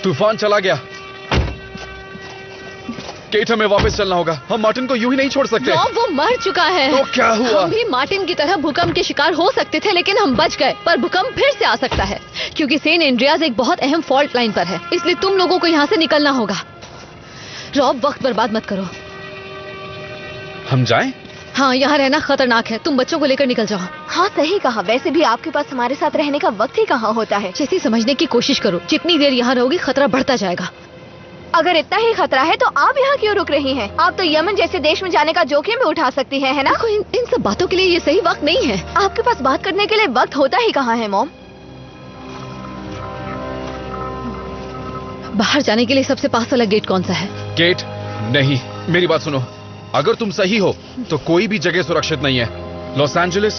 S8: तूफान चला गया। केट, हमें वापस चलना होगा। हम मार्टिन को यूं ही नहीं छोड़ सकते।
S5: वो मर चुका है।
S8: तो क्या हुआ?
S5: हम भी मार्टिन की तरह भूकंप के शिकार हो सकते थे, लेकिन हम बच गए। पर भूकंप फिर से आ सकता है, क्योंकि सेंट एंड्रियाज एक बहुत अहम फॉल्ट लाइन पर है। इसलिए तुम लोगों को यहाँ से निकलना होगा। रॉब, वक्त बर्बाद मत करो।
S8: हम जाएं?
S5: हाँ, यहाँ रहना खतरनाक है। तुम बच्चों को लेकर निकल जाओ।
S9: हाँ सही कहा। वैसे भी आपके पास हमारे साथ रहने का वक्त ही कहाँ होता है।
S5: जैसे समझने की कोशिश करो, जितनी देर यहाँ रहोगी खतरा बढ़ता जाएगा।
S9: अगर इतना ही खतरा है तो आप यहाँ क्यों रुक रही हैं? आप तो यमन जैसे देश में जाने का जोखिम भी उठा सकती हैं, है ना?
S5: इन सब बातों के लिए ये सही वक्त नहीं है।
S9: आपके पास बात करने के लिए वक्त होता ही कहाँ है मॉम?
S5: बाहर जाने के लिए सबसे पास वाला गेट कौन सा है?
S8: गेट नहीं, मेरी बात सुनो। अगर तुम सही हो तो कोई भी जगह सुरक्षित नहीं है। लॉस एंजलिस,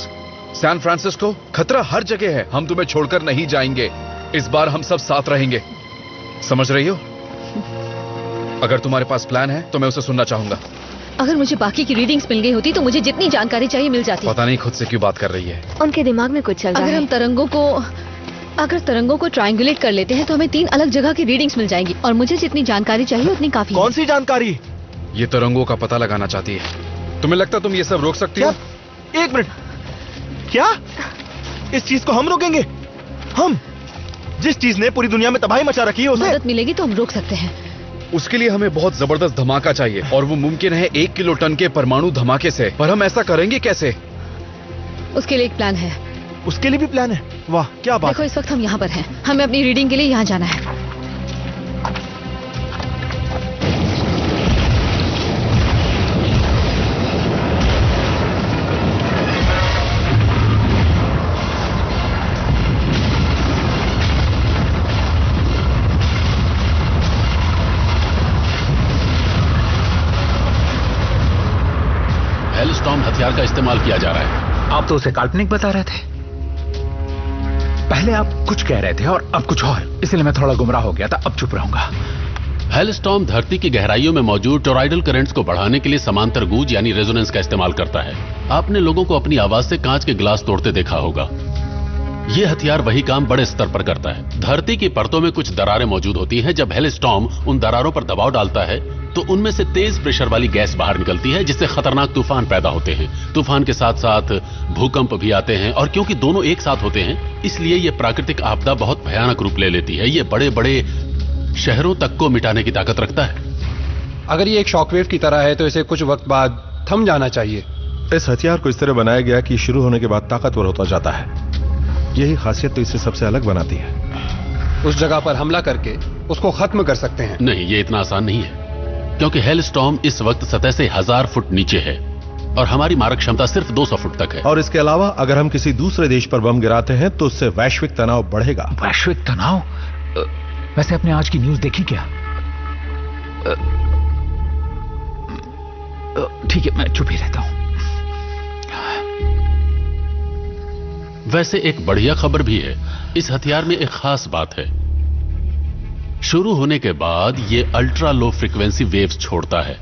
S8: सैन फ्रांसिस्को, खतरा हर जगह है। हम तुम्हें छोड़कर नहीं जाएंगे। इस बार हम सब साथ रहेंगे, समझ रही हो? अगर तुम्हारे पास प्लान है तो मैं उसे सुनना चाहूंगा।
S5: अगर मुझे बाकी की रीडिंग्स मिल गई होती तो मुझे जितनी जानकारी चाहिए मिल जाती।
S8: पता नहीं खुद से क्यों बात कर रही है।
S9: उनके दिमाग में कुछ चल रहा है।
S5: अगर तरंगों को ट्रायंगुलेट कर लेते हैं तो हमें 3 अलग जगह की रीडिंग्स मिल जाएंगी और मुझे जितनी जानकारी चाहिए उतनी काफी।
S7: कौन सी जानकारी?
S8: ये तरंगों का पता लगाना चाहती है। तुम्हें लगता तुम ये सब रोक सकती हो?
S7: 1 मिनट, क्या इस चीज को हम रोकेंगे? हम जिस चीज ने पूरी दुनिया में तबाही मचा रखी है उसे
S5: मदद मिलेगी तो हम रोक सकते हैं।
S8: उसके लिए हमें बहुत जबरदस्त धमाका चाहिए और वो मुमकिन है 1 किलो टन के परमाणु धमाके से। पर हम ऐसा करेंगे कैसे?
S5: उसके लिए एक प्लान है।
S7: उसके लिए भी प्लान है? वाह क्या बात।
S5: देखो इस वक्त हम यहाँ पर हैं, हमें अपनी रीडिंग के लिए यहाँ जाना है।
S1: हेलस्टॉर्म हथियार का इस्तेमाल किया जा रहा है।
S10: आप तो उसे काल्पनिक बता रहे थे। पहले आप कुछ कह रहे थे और अब कुछ और, इसलिए मैं थोड़ा गुमराह हो गया था। अब चुप रहूंगा।
S1: हेलस्टॉर्म धरती की गहराइयों में मौजूद टोरॉइडल करंट्स को बढ़ाने के लिए समांतर गूंज यानी रेजोनेंस का इस्तेमाल करता है। आपने लोगों को अपनी आवाज से कांच के गिलास तोड़ते देखा होगा। यह हथियार वही काम बड़े स्तर पर करता है। धरती की परतों में कुछ दरारें मौजूद होती हैं। जब हेलस्टॉर्म उन दरारों पर दबाव डालता है तो उनमें से तेज प्रेशर वाली गैस बाहर निकलती है, जिससे खतरनाक तूफान पैदा होते हैं। तूफान के साथ साथ भूकंप भी आते हैं और क्योंकि दोनों एक साथ होते हैं इसलिए यह प्राकृतिक आपदा बहुत भयानक रूप ले लेती है। यह बड़े बड़े शहरों तक को मिटाने की ताकत रखता है।
S14: अगर ये एक शॉकवेव की तरह है तो इसे कुछ वक्त बाद थम जाना चाहिए।
S2: इस हथियार को इस तरह बनाया गया कि शुरू होने के बाद ताकतवर होता जाता है। यही खासियत तो इसे सबसे अलग बनाती है।
S14: उस जगह पर हमला करके उसको खत्म कर सकते हैं।
S1: नहीं, ये इतना आसान नहीं है क्योंकि हेलस्टॉर्म इस वक्त सतह से 1000 फुट नीचे है और हमारी मारक क्षमता सिर्फ 200 फुट तक है।
S2: और इसके अलावा अगर हम किसी दूसरे देश पर बम गिराते हैं तो उससे वैश्विक तनाव बढ़ेगा।
S10: वैश्विक तनाव? वैसे आपने आज की न्यूज देखी क्या? ठीक है, मैं चुप ही रहता हूं।
S1: वैसे एक बढ़िया खबर भी है। इस हथियार में एक खास बात है। शुरू होने के बाद ये अल्ट्रा लो फ्रीक्वेंसी वेव्स छोड़ता है।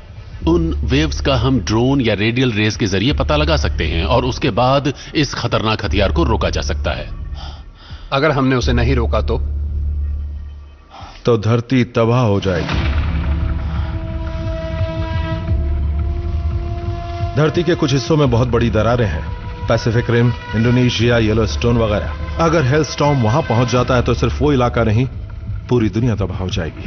S1: उन वेव्स का हम ड्रोन या रेडियल रेस के जरिए पता लगा सकते हैं और उसके बाद इस खतरनाक हथियार को रोका जा सकता है।
S14: अगर हमने उसे नहीं रोका तो
S2: धरती तबाह हो जाएगी। धरती के कुछ हिस्सों में बहुत बड़ी दरारें हैं, पैसिफिक रिम, इंडोनेशिया, येलोस्टोन वगैरह। अगर हेलस्टॉर्म वहां पहुंच जाता है तो सिर्फ वो इलाका नहीं, पूरी दुनिया तबाह हो जाएगी।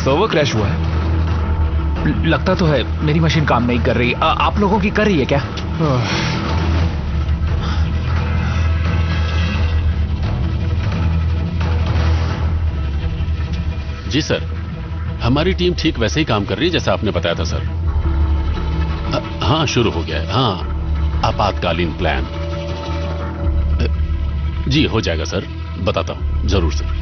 S4: सर्वर क्रैश हुआ है?
S10: लगता तो है मेरी मशीन काम नहीं कर रही। आप लोगों की कर रही है क्या?
S1: जी सर, हमारी टीम ठीक वैसे ही काम कर रही है जैसा आपने बताया था सर। हाँ, शुरू हो गया है। हाँ, आपातकालीन प्लान। जी हो जाएगा सर, बताता हूं जरूर सर।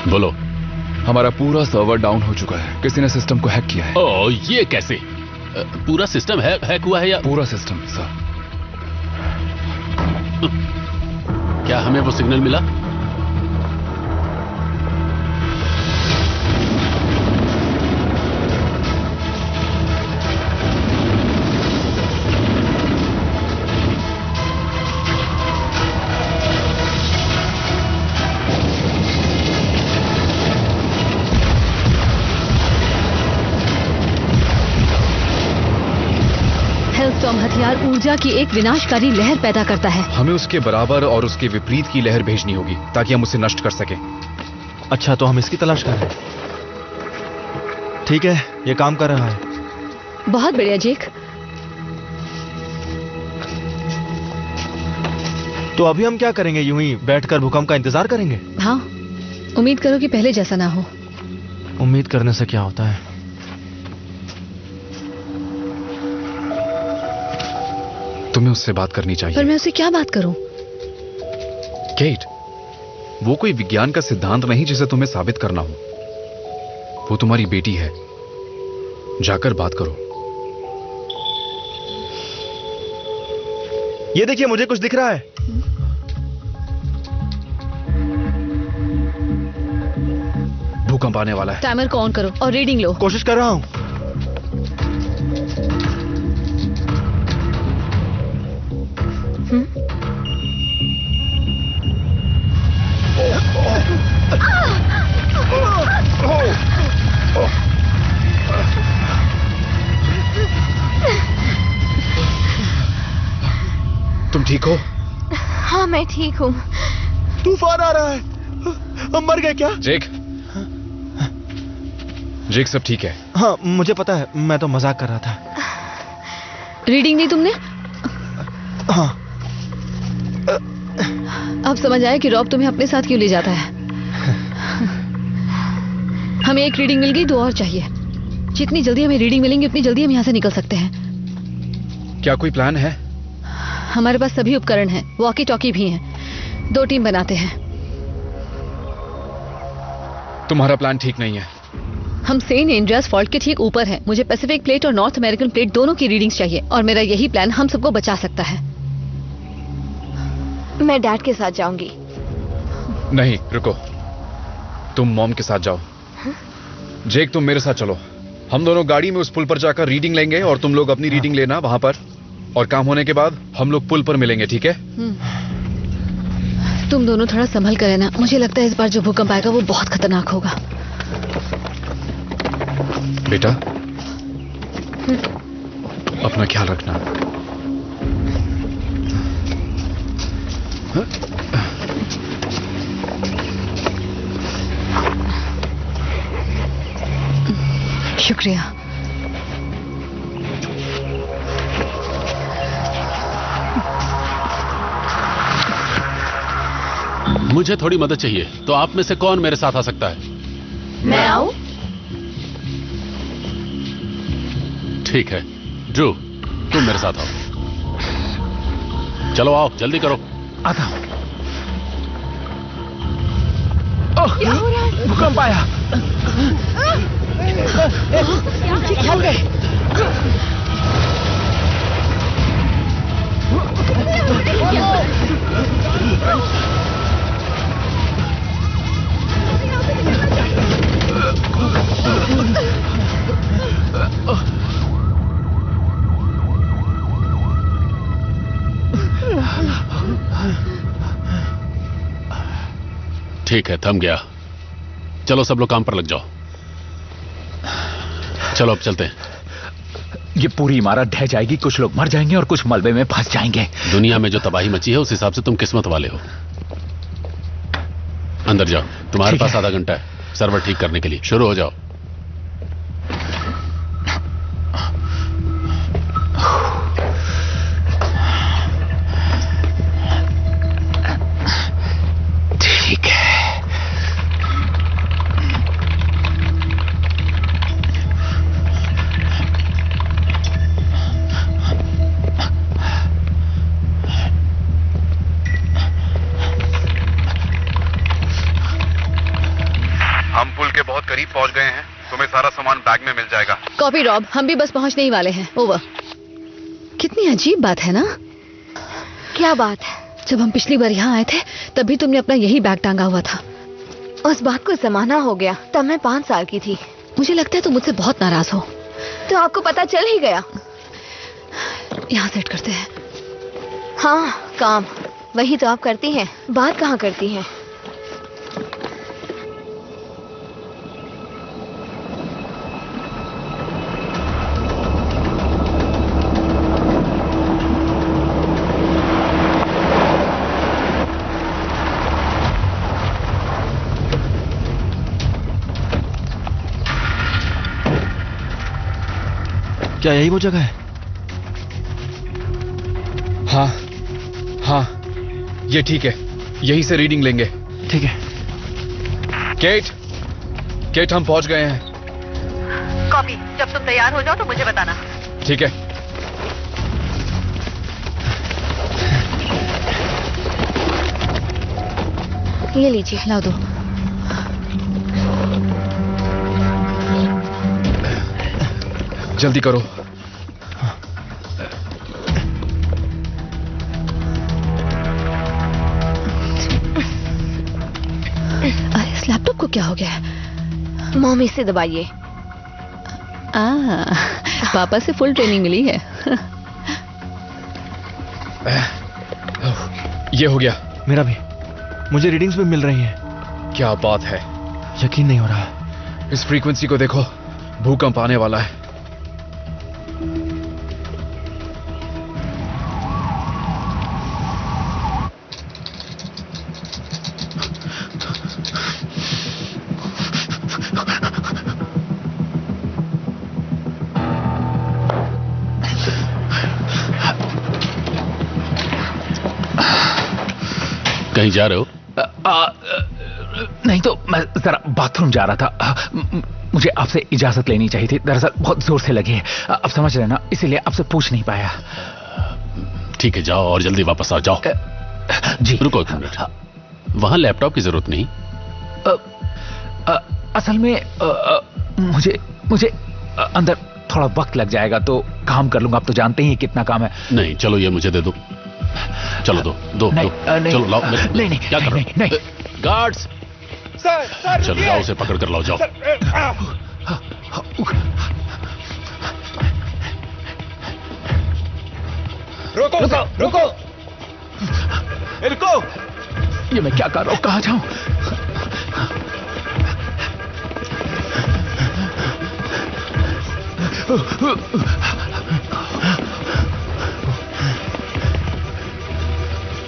S1: बोलो।
S4: हमारा पूरा सर्वर डाउन हो चुका है। किसी ने सिस्टम को हैक किया है।
S1: ओह, ये कैसे? पूरा सिस्टम हैक हुआ है या?
S4: पूरा सिस्टम सर।
S1: क्या हमें वो सिग्नल मिला?
S5: हथियार ऊर्जा की एक विनाशकारी लहर पैदा करता है।
S8: हमें उसके बराबर और उसके विपरीत की लहर भेजनी होगी ताकि हम उसे नष्ट कर सकें।
S7: अच्छा, तो हम इसकी तलाश कर रहे हैं। ठीक है, ये काम कर रहा है।
S5: बहुत बढ़िया जेक।
S7: तो अभी हम क्या करेंगे? यूं ही बैठकर भूकंप का इंतजार करेंगे?
S5: हाँ, उम्मीद करो कि पहले जैसा ना हो।
S7: उम्मीद करने से क्या होता है?
S8: तुम्हें उससे बात करनी चाहिए।
S5: पर मैं उससे क्या बात करूं?
S8: केट, वो कोई विज्ञान का सिद्धांत नहीं जिसे तुम्हें साबित करना हो। वो तुम्हारी बेटी है, जाकर बात करो।
S7: ये देखिए, मुझे कुछ दिख रहा है।
S8: भूकंप आने वाला है।
S5: टाइमर को ऑन करो और रीडिंग लो।
S7: कोशिश कर रहा हूं।
S8: तुम ठीक हो?
S9: हाँ, मैं ठीक हूँ।
S7: तूफान आ रहा है। हम मर गए क्या?
S8: जेक, जेक सब ठीक है?
S7: हाँ, मुझे पता है, मैं तो मजाक कर रहा था।
S5: रीडिंग दी तुमने?
S7: हाँ।
S5: अब समझ आया कि रॉब तुम्हें अपने साथ क्यों ले जाता है। हमें एक रीडिंग मिल गई, 2 और चाहिए। जितनी जल्दी हमें रीडिंग मिलेंगी उतनी जल्दी हम यहाँ से निकल सकते हैं।
S8: क्या कोई प्लान है?
S5: हमारे पास सभी उपकरण हैं, वॉकी टॉकी भी हैं। 2 टीम बनाते हैं।
S8: तुम्हारा प्लान ठीक नहीं है।
S5: हम सेंट एंड्रियास फॉल्ट के ठीक ऊपर हैं। मुझे पैसिफिक प्लेट और नॉर्थ अमेरिकन प्लेट दोनों की रीडिंग्स चाहिए और मेरा यही प्लान हम सबको बचा सकता है।
S9: मैं डैड के साथ जाऊंगी।
S8: नहीं, रुको, तुम मॉम के साथ जाओ। जेक, तुम मेरे साथ चलो। हम दोनों गाड़ी में उस पुल पर जाकर रीडिंग लेंगे और तुम लोग अपनी रीडिंग लेना वहां पर, और काम होने के बाद हम लोग पुल पर मिलेंगे, ठीक है?
S5: तुम दोनों थोड़ा संभल कर रहना। मुझे लगता है इस बार जो भूकंप आएगा वो बहुत खतरनाक होगा।
S8: बेटा, अपना ख्याल रखना।
S5: शुक्रिया।
S1: मुझे थोड़ी मदद चाहिए, तो आप में से कौन मेरे साथ आ सकता है?
S9: मैं आऊं?
S1: ठीक है, ड्रू, तुम मेरे साथ आओ। चलो आओ, जल्दी करो।
S10: आता हूं।
S9: क्या हो रहा है?
S10: भूकंप आया।
S9: क्या हो गए?
S1: ठीक है, थम गया। चलो सब लोग काम पर लग जाओ। चलो अब चलते हैं।
S10: ये पूरी इमारत ढह जाएगी, कुछ लोग मर जाएंगे और कुछ मलबे में फंस जाएंगे।
S1: दुनिया में जो तबाही मची है उस हिसाब से तुम किस्मत वाले हो। अंदर जाओ, तुम्हारे पास आधा घंटा है सर्वर ठीक करने के लिए। शुरू हो जाओ।
S10: ठीक है।
S3: हम पुल के बहुत करीब पहुंच गए हैं। तुम्हें सारा सामान बैग में मिल जाएगा।
S5: कॉपी रॉब, हम भी बस पहुंचने ही वाले हैं। ओवर। कितनी अजीब बात है ना?
S9: क्या बात है?
S5: जब हम पिछली बार यहाँ आए थे तब भी तुमने अपना यही बैग टांगा हुआ था।
S9: उस बात को जमाना हो गया, तब मैं 5 साल की थी।
S5: मुझे लगता है तुम मुझसे बहुत नाराज हो।
S9: तो आपको पता चल ही गया।
S5: यहाँ सेट करते हैं।
S9: हाँ, काम वही तो आप करती हैं, बात कहाँ करती हैं?
S7: क्या यही वो जगह है?
S8: हाँ हाँ, ये ठीक है, यहीं से रीडिंग लेंगे।
S7: ठीक है।
S8: केट, हम पहुंच गए हैं।
S15: कॉपी। जब तुम तैयार हो जाओ तो मुझे बताना।
S8: ठीक है।
S5: ये लीजिए, ला दो।
S8: जल्दी करो।
S5: अरे इस लैपटॉप को क्या हो गया है?
S9: मॉम इसे दबाइए।
S5: पापा से फुल ट्रेनिंग मिली है।
S8: ये हो गया।
S7: मेरा भी। मुझे रीडिंग्स भी मिल रही हैं।
S8: क्या बात है,
S7: यकीन नहीं हो रहा।
S8: इस फ्रीक्वेंसी को देखो, भूकंप आने वाला है।
S1: कहीं जा रहे हो?
S10: नहीं तो मैं जरा बाथरूम जा रहा था। मुझे आपसे इजाजत लेनी चाहिए थी, दरअसल बहुत जोर से लगी है, अब समझ रहे ना, इसीलिए आपसे पूछ नहीं पाया।
S1: ठीक है, जाओ और जल्दी वापस आओ। जाओ।
S10: जी।
S1: रुको 1 मिनट, वहां लैपटॉप की जरूरत नहीं।
S10: असल में मुझे अंदर थोड़ा वक्त लग जाएगा, तो काम कर लूंगा। आप तो जानते ही कितना काम है।
S1: नहीं, चलो ये मुझे दे दो। चलो दो। चलो लाओ।
S10: नहीं,
S1: क्या कर रहे हो? गार्ड्स, चलो जाओ, उसे पकड़ कर लाओ। जाओ।
S10: रुको। ये मैं क्या कर रहा हूं? कहां जाऊं?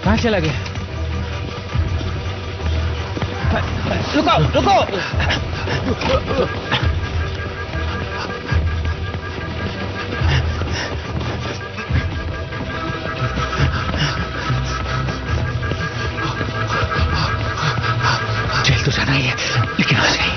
S10: कहां चला गया? रुको। जेल तो जाना ही है, लेकिन आज नहीं।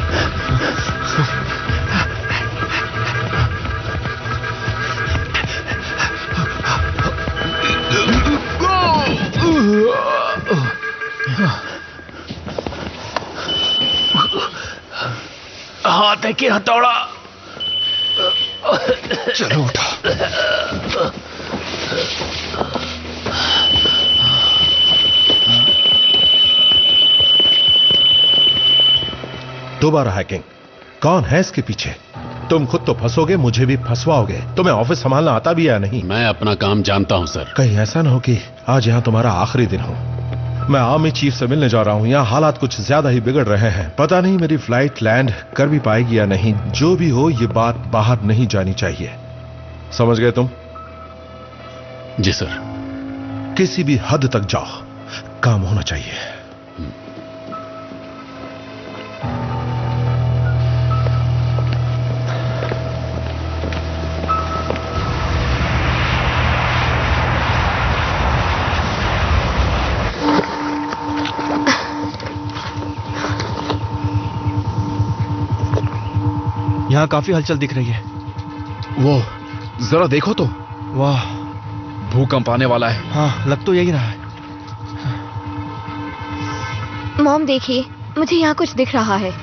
S10: हाथ है कि हथौड़ा?
S8: चलो उठा।
S2: दोबारा हैकिंग? कौन है इसके पीछे? तुम खुद तो फंसोगे, मुझे भी फंसवाओगे। तुम्हें ऑफिस संभालना आता भी या नहीं?
S1: मैं अपना काम जानता हूं सर।
S2: कहीं ऐसा ना हो कि आज यहां तुम्हारा आखिरी दिन हो। मैं आर्मी चीफ से मिलने जा रहा हूं। यहां हालात कुछ ज्यादा ही बिगड़ रहे हैं। पता नहीं मेरी फ्लाइट लैंड कर भी पाएगी या नहीं। जो भी हो, ये बात बाहर नहीं जानी चाहिए। समझ गए तुम?
S1: जी सर।
S2: किसी भी हद तक जाओ, काम होना चाहिए।
S7: यहाँ काफी हलचल दिख रही है।
S8: वो जरा देखो तो।
S7: वाह,
S8: भूकंप आने वाला है।
S7: हाँ, लग तो यही रहा है।
S9: मॉम देखिए, मुझे यहाँ कुछ दिख रहा है।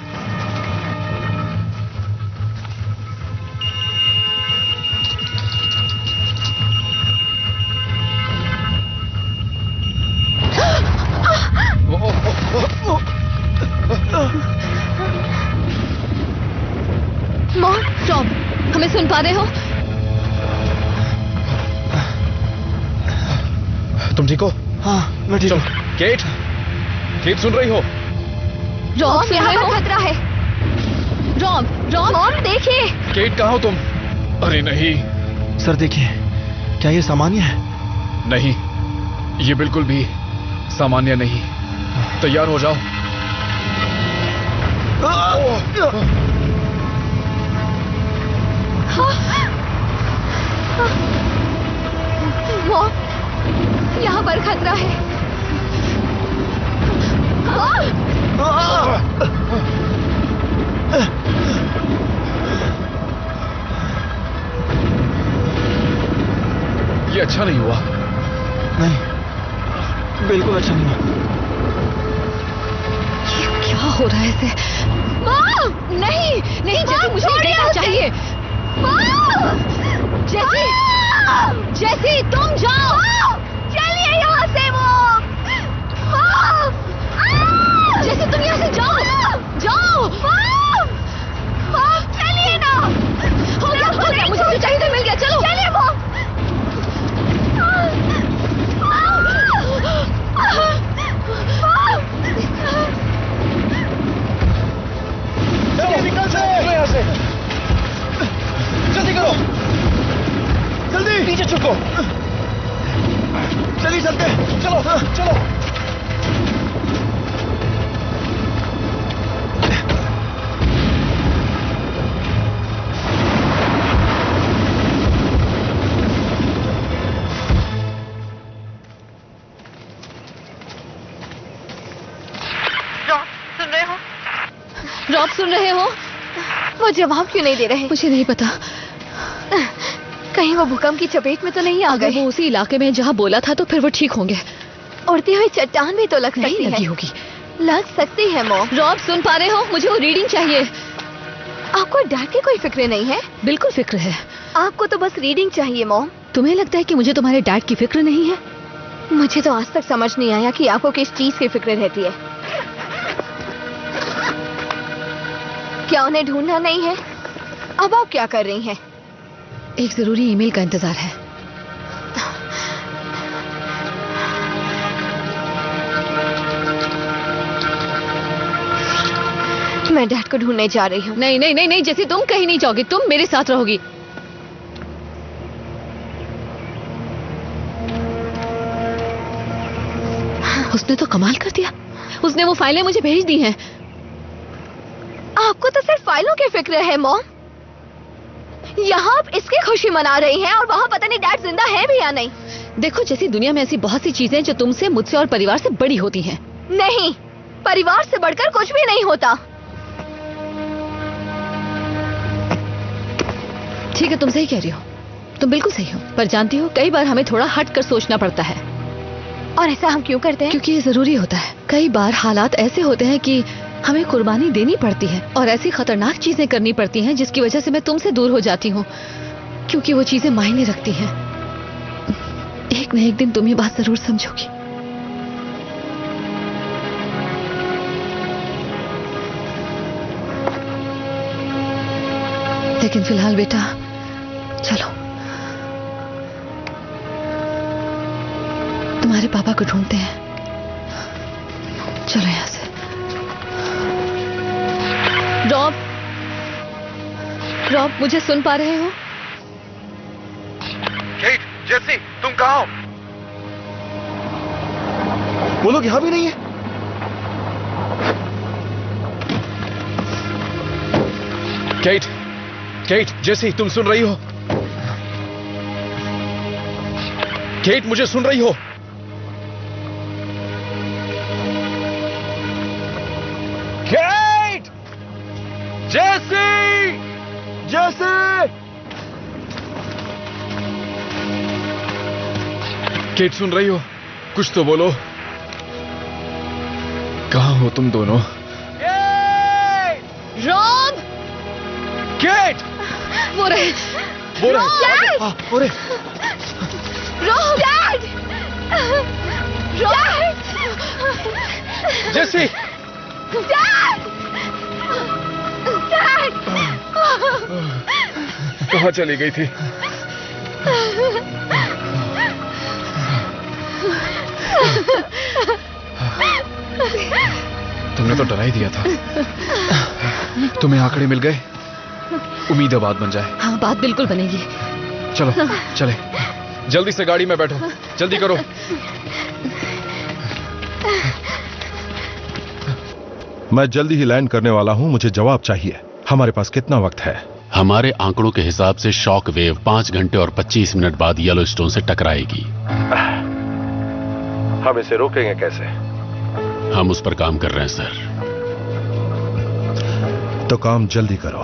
S9: मॉम,
S5: टॉम, हमें सुन पा रहे हो?
S8: तुम ठीक हो?
S7: हाँ, मैं ठीक हूँ।
S8: केट सुन रही हो?
S5: रॉम,
S9: यहाँ पर खतरा है।
S5: रॉम,
S9: मॉम देखिए।
S8: केट कहाँ हो तुम? अरे नहीं।
S7: सर देखिए, क्या ये सामान्य है?
S8: नहीं, ये बिल्कुल भी सामान्य नहीं। तैयार हो जाओ।
S9: खतरा है।
S8: ये अच्छा नहीं हुआ।
S7: नहीं, बिल्कुल अच्छा नहीं हुआ।
S5: ये क्या हो रहा है इसे? नहीं नहीं जैसी, मुझे देखना चाहिए। जैसी, जैसी तुम जाओ।
S9: चलिए यहाँ से वो।
S5: जैसी तुम यहाँ से जाओ, जाओ।
S9: चलिए ना।
S5: हो गया, मुझे जो चाहिए था मिल गया। चलो
S9: चलिए वो।
S6: निकल से यहाँ से। जल्दी करो, जल्दी पीछे छुपो। जल्दी चलते, चलो चलो।
S5: रॉब सुन रहे हो?
S9: वो जवाब क्यों नहीं दे रहे?
S5: मुझे नहीं पता।
S9: कहीं वो भूकंप की चपेट में तो नहीं आ गए?
S5: अगर वो उसी इलाके में जहाँ बोला था तो फिर वो ठीक होंगे।
S9: उड़ती हुई चट्टान भी तो लग सकती
S5: लगी
S9: है।
S5: होगी।
S9: लग सकती है मॉम।
S5: रॉब सुन पा रहे हो? मुझे वो रीडिंग चाहिए।
S9: आपको डैड की कोई फिक्र नहीं है?
S5: बिल्कुल फिक्र है।
S9: आपको तो बस रीडिंग चाहिए मॉम।
S5: तुम्हें लगता है कि मुझे तुम्हारे डैड की फिक्र नहीं है?
S9: मुझे तो आज तक समझ नहीं आया कि आपको किस चीज की फिक्र रहती है। क्या उन्हें ढूंढना नहीं है? अब आप क्या कर रही हैं?
S5: एक जरूरी ईमेल का इंतजार है।
S9: मैं डैड को ढूंढने जा रही हूँ।
S5: नहीं नहीं नहीं नहीं जैसे तुम कहीं नहीं जाओगी, तुम मेरे साथ रहोगी। उसने तो कमाल कर दिया। उसने वो फाइलें मुझे भेज दी हैं।
S9: आपको तो सिर्फ फाइलों की फिक्र है मॉम। यहाँ आप इसकी खुशी मना रही हैं और वहाँ पता नहीं डैड जिंदा है भी या नहीं।
S5: देखो जैसी दुनिया में ऐसी बहुत सी चीजें जो तुमसे, मुझसे और परिवार से बड़ी होती हैं।
S9: नहीं, परिवार से बढ़कर कुछ भी नहीं होता।
S5: ठीक है, तुम सही कह रही हो, तुम बिल्कुल सही हो। पर जानती हो, कई बार हमें थोड़ा हट कर सोचना पड़ता है।
S9: और ऐसा हम क्यों करते हैं?
S5: क्योंकि ये जरूरी होता है। कई बार हालात ऐसे होते हैं कि हमें कुर्बानी देनी पड़ती है और ऐसी खतरनाक चीजें करनी पड़ती हैं जिसकी वजह से मैं तुमसे दूर हो जाती हूँ, क्योंकि वो चीजें मायने रखती हैं। एक न एक दिन तुम ये बात जरूर समझोगी। लेकिन फिलहाल बेटा चलो, तुम्हारे पापा को ढूंढते हैं। चलो यहां से। रॉब, रॉब मुझे सुन पा रहे हो?
S3: केट, जेसी, तुम कहाँ हो?
S6: वो लोग यहां भी नहीं है।
S8: केट, केट, जेसी, तुम सुन रही हो? केट, मुझे सुन रही हो?
S6: केट! जेसी! जेसी!
S8: केट, सुन रही हो? कुछ तो बोलो। कहाँ हो तुम दोनों?
S5: रॉब!
S8: केट!
S5: वो रहे।
S8: वो रहे।
S5: रॉब!
S8: वो रहे।
S9: रॉब! डैड! डैड!
S8: जेसी!
S9: डैड! डैड!
S8: कहाँ चली गई थी? तुमने तो डरा ही दिया था। तुम्हें आंकड़े मिल गए? उम्मीद है बात बन जाए।
S5: हाँ, बात बिल्कुल बनेगी।
S8: चलो चले, जल्दी से गाड़ी में बैठो, जल्दी करो।
S2: मैं जल्दी ही लैंड करने वाला हूं, मुझे जवाब चाहिए। हमारे पास कितना वक्त है?
S1: हमारे आंकड़ों के हिसाब से शॉक वेव 5 घंटे और 25 मिनट बाद येलोस्टोन से टकराएगी।
S2: हम इसे रोकेंगे कैसे?
S1: हम उस पर काम कर रहे हैं सर।
S2: तो काम जल्दी करो।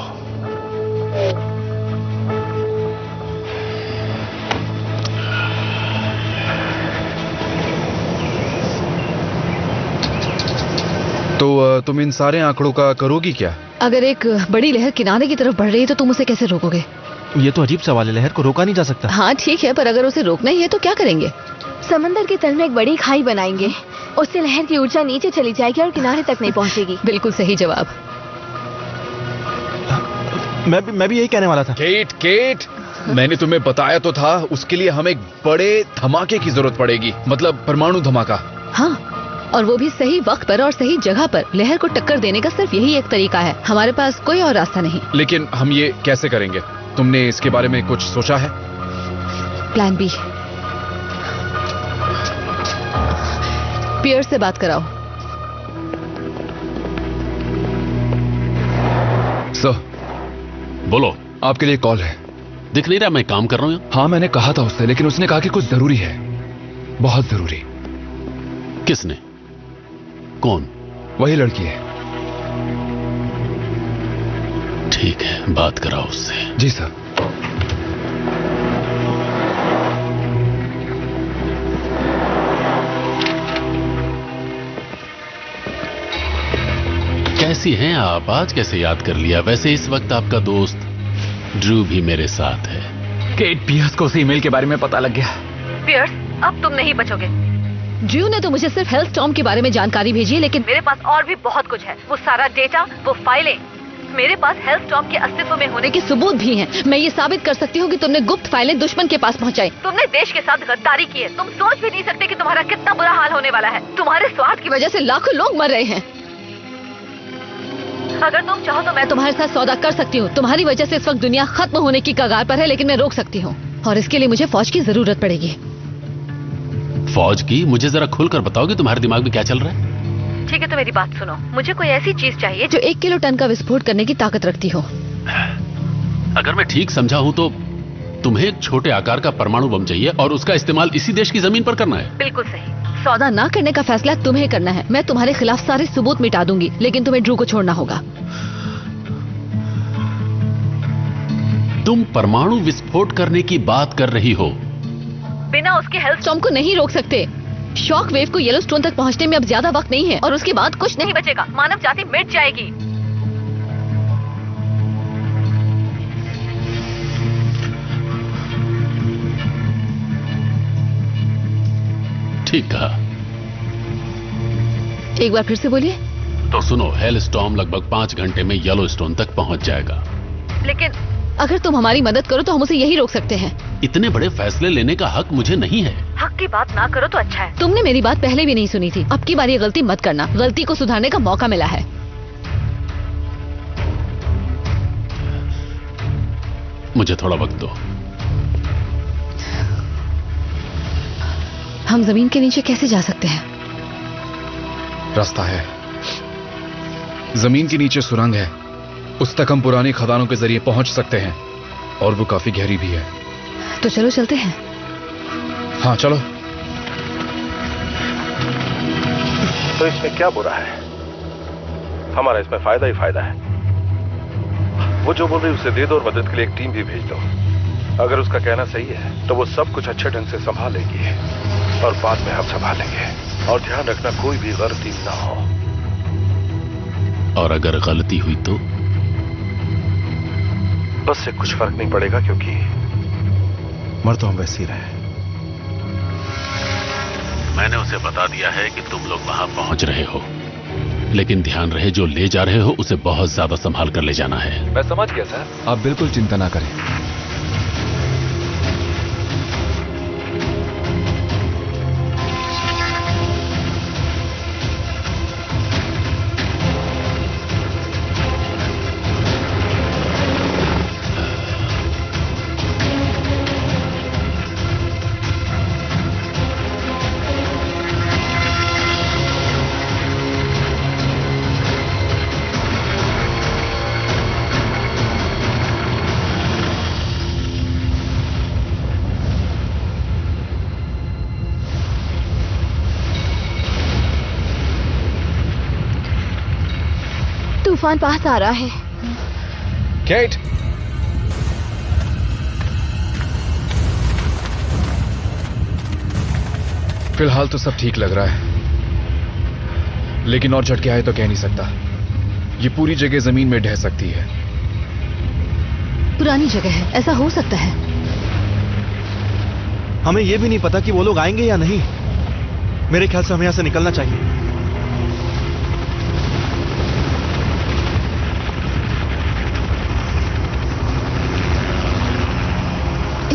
S8: तो तुम इन सारे आंकड़ों का करोगी क्या?
S5: अगर एक बड़ी लहर किनारे की तरफ बढ़ रही है तो तुम उसे कैसे रोकोगे?
S7: ये तो अजीब सवाल है, लहर को रोका नहीं जा सकता।
S5: हाँ ठीक है, पर अगर उसे रोकना ही है तो क्या करेंगे?
S9: समंदर के तल में एक बड़ी खाई बनाएंगे, उससे लहर की ऊर्जा नीचे चली जाएगी और किनारे तक नहीं पहुंचेगी।
S5: बिल्कुल सही जवाब।
S7: मैं भी यही कहने वाला था।
S8: केट, मैंने तुम्हें बताया तो था, उसके लिए हमें एक बड़े धमाके की जरूरत पड़ेगी, मतलब परमाणु धमाका।
S5: हाँ, और वो भी सही वक्त पर और सही जगह पर। लहर को टक्कर देने का सिर्फ यही एक तरीका है, हमारे पास कोई और रास्ता नहीं।
S8: लेकिन हम ये कैसे करेंगे? तुमने इसके बारे में कुछ सोचा है?
S5: Plan B. पियर्स से बात कराओ।
S4: सर,
S1: बोलो।
S4: आपके लिए कॉल है।
S1: दिख नहीं रहा मैं काम कर रहा हूँ?
S4: हाँ, मैंने कहा था उससे, लेकिन उसने कहा कि कुछ जरूरी है, बहुत जरूरी।
S1: किसने? कौन?
S4: वही लड़की है।
S1: ठीक है, बात कराओ उससे।
S4: जी सर।
S1: कैसी हैं आप? आज कैसे याद कर लिया? वैसे इस वक्त आपका दोस्त ड्रू भी मेरे साथ है।
S10: केट पियर्स को उस ईमेल के बारे में पता लग गया।
S15: पियर्स, अब तुम नहीं बचोगे।
S5: ड्रू ने तो मुझे सिर्फ हेल्स्टॉर्म के बारे में जानकारी भेजी है, लेकिन
S15: मेरे पास और भी बहुत कुछ है। वो सारा डेटा, वो फाइलें, मेरे पास हेल्स्टॉर्म के अस्तित्व में होने
S5: के सबूत भी हैं। मैं ये साबित कर सकती हूँ कि तुमने गुप्त फाइलें दुश्मन के पास पहुँचाई।
S15: तुमने देश के साथ गद्दारी की है। तुम सोच भी नहीं सकते कि तुम्हारा कितना बुरा हाल होने वाला है। तुम्हारे स्वार्थ की
S5: वजह से लाखों लोग मर रहे हैं।
S15: अगर तुम चाहो तो
S5: मैं तुम्हारे साथ सौदा कर सकती हूँ। तुम्हारी वजह से इस वक्त दुनिया खत्म होने की कगार पर है, लेकिन मैं रोक सकती हूँ, और इसके लिए मुझे फौज की जरूरत पड़ेगी।
S1: फौज की? मुझे जरा खुलकर बताओगे तुम्हारे दिमाग में क्या चल रहा है?
S15: ठीक है, तो मेरी बात सुनो। मुझे कोई ऐसी चीज चाहिए
S5: जो 1 किलो टन का विस्फोट करने की ताकत रखती हो।
S1: अगर मैं ठीक समझा हूँ तो तुम्हें एक छोटे आकार का परमाणु बम चाहिए, और उसका इस्तेमाल इसी देश की जमीन पर करना है।
S15: बिल्कुल सही।
S5: सौदा ना करने का फैसला तुम्हें करना है। मैं तुम्हारे खिलाफ सारे सबूत मिटा दूंगी, लेकिन तुम्हें ड्रू को छोड़ना होगा।
S1: तुम परमाणु विस्फोट करने की बात कर रही हो?
S15: बिना उसके हेल्स्टॉर्म
S5: को नहीं रोक सकते। शॉक वेव को येलोस्टोन तक पहुंचने में अब ज्यादा वक्त नहीं है, और उसके बाद कुछ
S15: नहीं बचेगा। मानव जाति मिट जाएगी।
S1: ठीक कहा।
S5: एक बार फिर से बोलिए।
S1: तो सुनो, हेलस्टॉर्म लगभग 5 घंटे में येलोस्टोन तक पहुंच जाएगा।
S15: लेकिन
S5: अगर तुम हमारी मदद करो तो हम उसे यही रोक सकते हैं।
S1: इतने बड़े फैसले लेने का हक मुझे नहीं है।
S15: हक की बात ना करो तो अच्छा है।
S5: तुमने मेरी बात पहले भी नहीं सुनी थी। अब की बार ये गलती मत करना। गलती को सुधारने का मौका मिला है।
S1: मुझे थोड़ा वक्त दो।
S5: हम जमीन के नीचे कैसे जा सकते हैं?
S8: रास्ता है। जमीन के नीचे सुरंग है, उस तक हम पुरानी खदानों के जरिए पहुंच सकते हैं, और वो काफी गहरी भी है।
S5: तो चलो चलते हैं।
S8: हाँ चलो।
S2: तो इसमें क्या बुरा है? हमारा इसमें फायदा ही फायदा है। वो जो बोल रही उसे दे दो, और मदद के लिए एक टीम भी भेज दो। अगर उसका कहना सही है तो वो सब कुछ अच्छे ढंग से संभालेगी, और बाद में हम संभालेंगे। और ध्यान रखना, कोई भी गलती ना हो।
S1: और अगर गलती हुई तो?
S2: बस से कुछ फर्क नहीं पड़ेगा, क्योंकि मर तो हम वैसे ही रहे।
S1: मैंने उसे बता दिया है कि तुम लोग वहां पहुंच रहे हो, लेकिन ध्यान रहे जो ले जा रहे हो उसे बहुत ज्यादा संभाल कर ले जाना है।
S8: मैं समझ गया सर।
S4: आप बिल्कुल चिंता ना करें।
S9: तूफान पास आ रहा है।
S8: केट, फिलहाल तो सब ठीक लग रहा है, लेकिन और झटके आए तो कह नहीं सकता। ये पूरी जगह जमीन में ढह सकती है।
S5: पुरानी जगह है, ऐसा हो सकता है।
S7: हमें यह भी नहीं पता कि वो लोग आएंगे या नहीं। मेरे ख्याल से हमें यहां से निकलना चाहिए।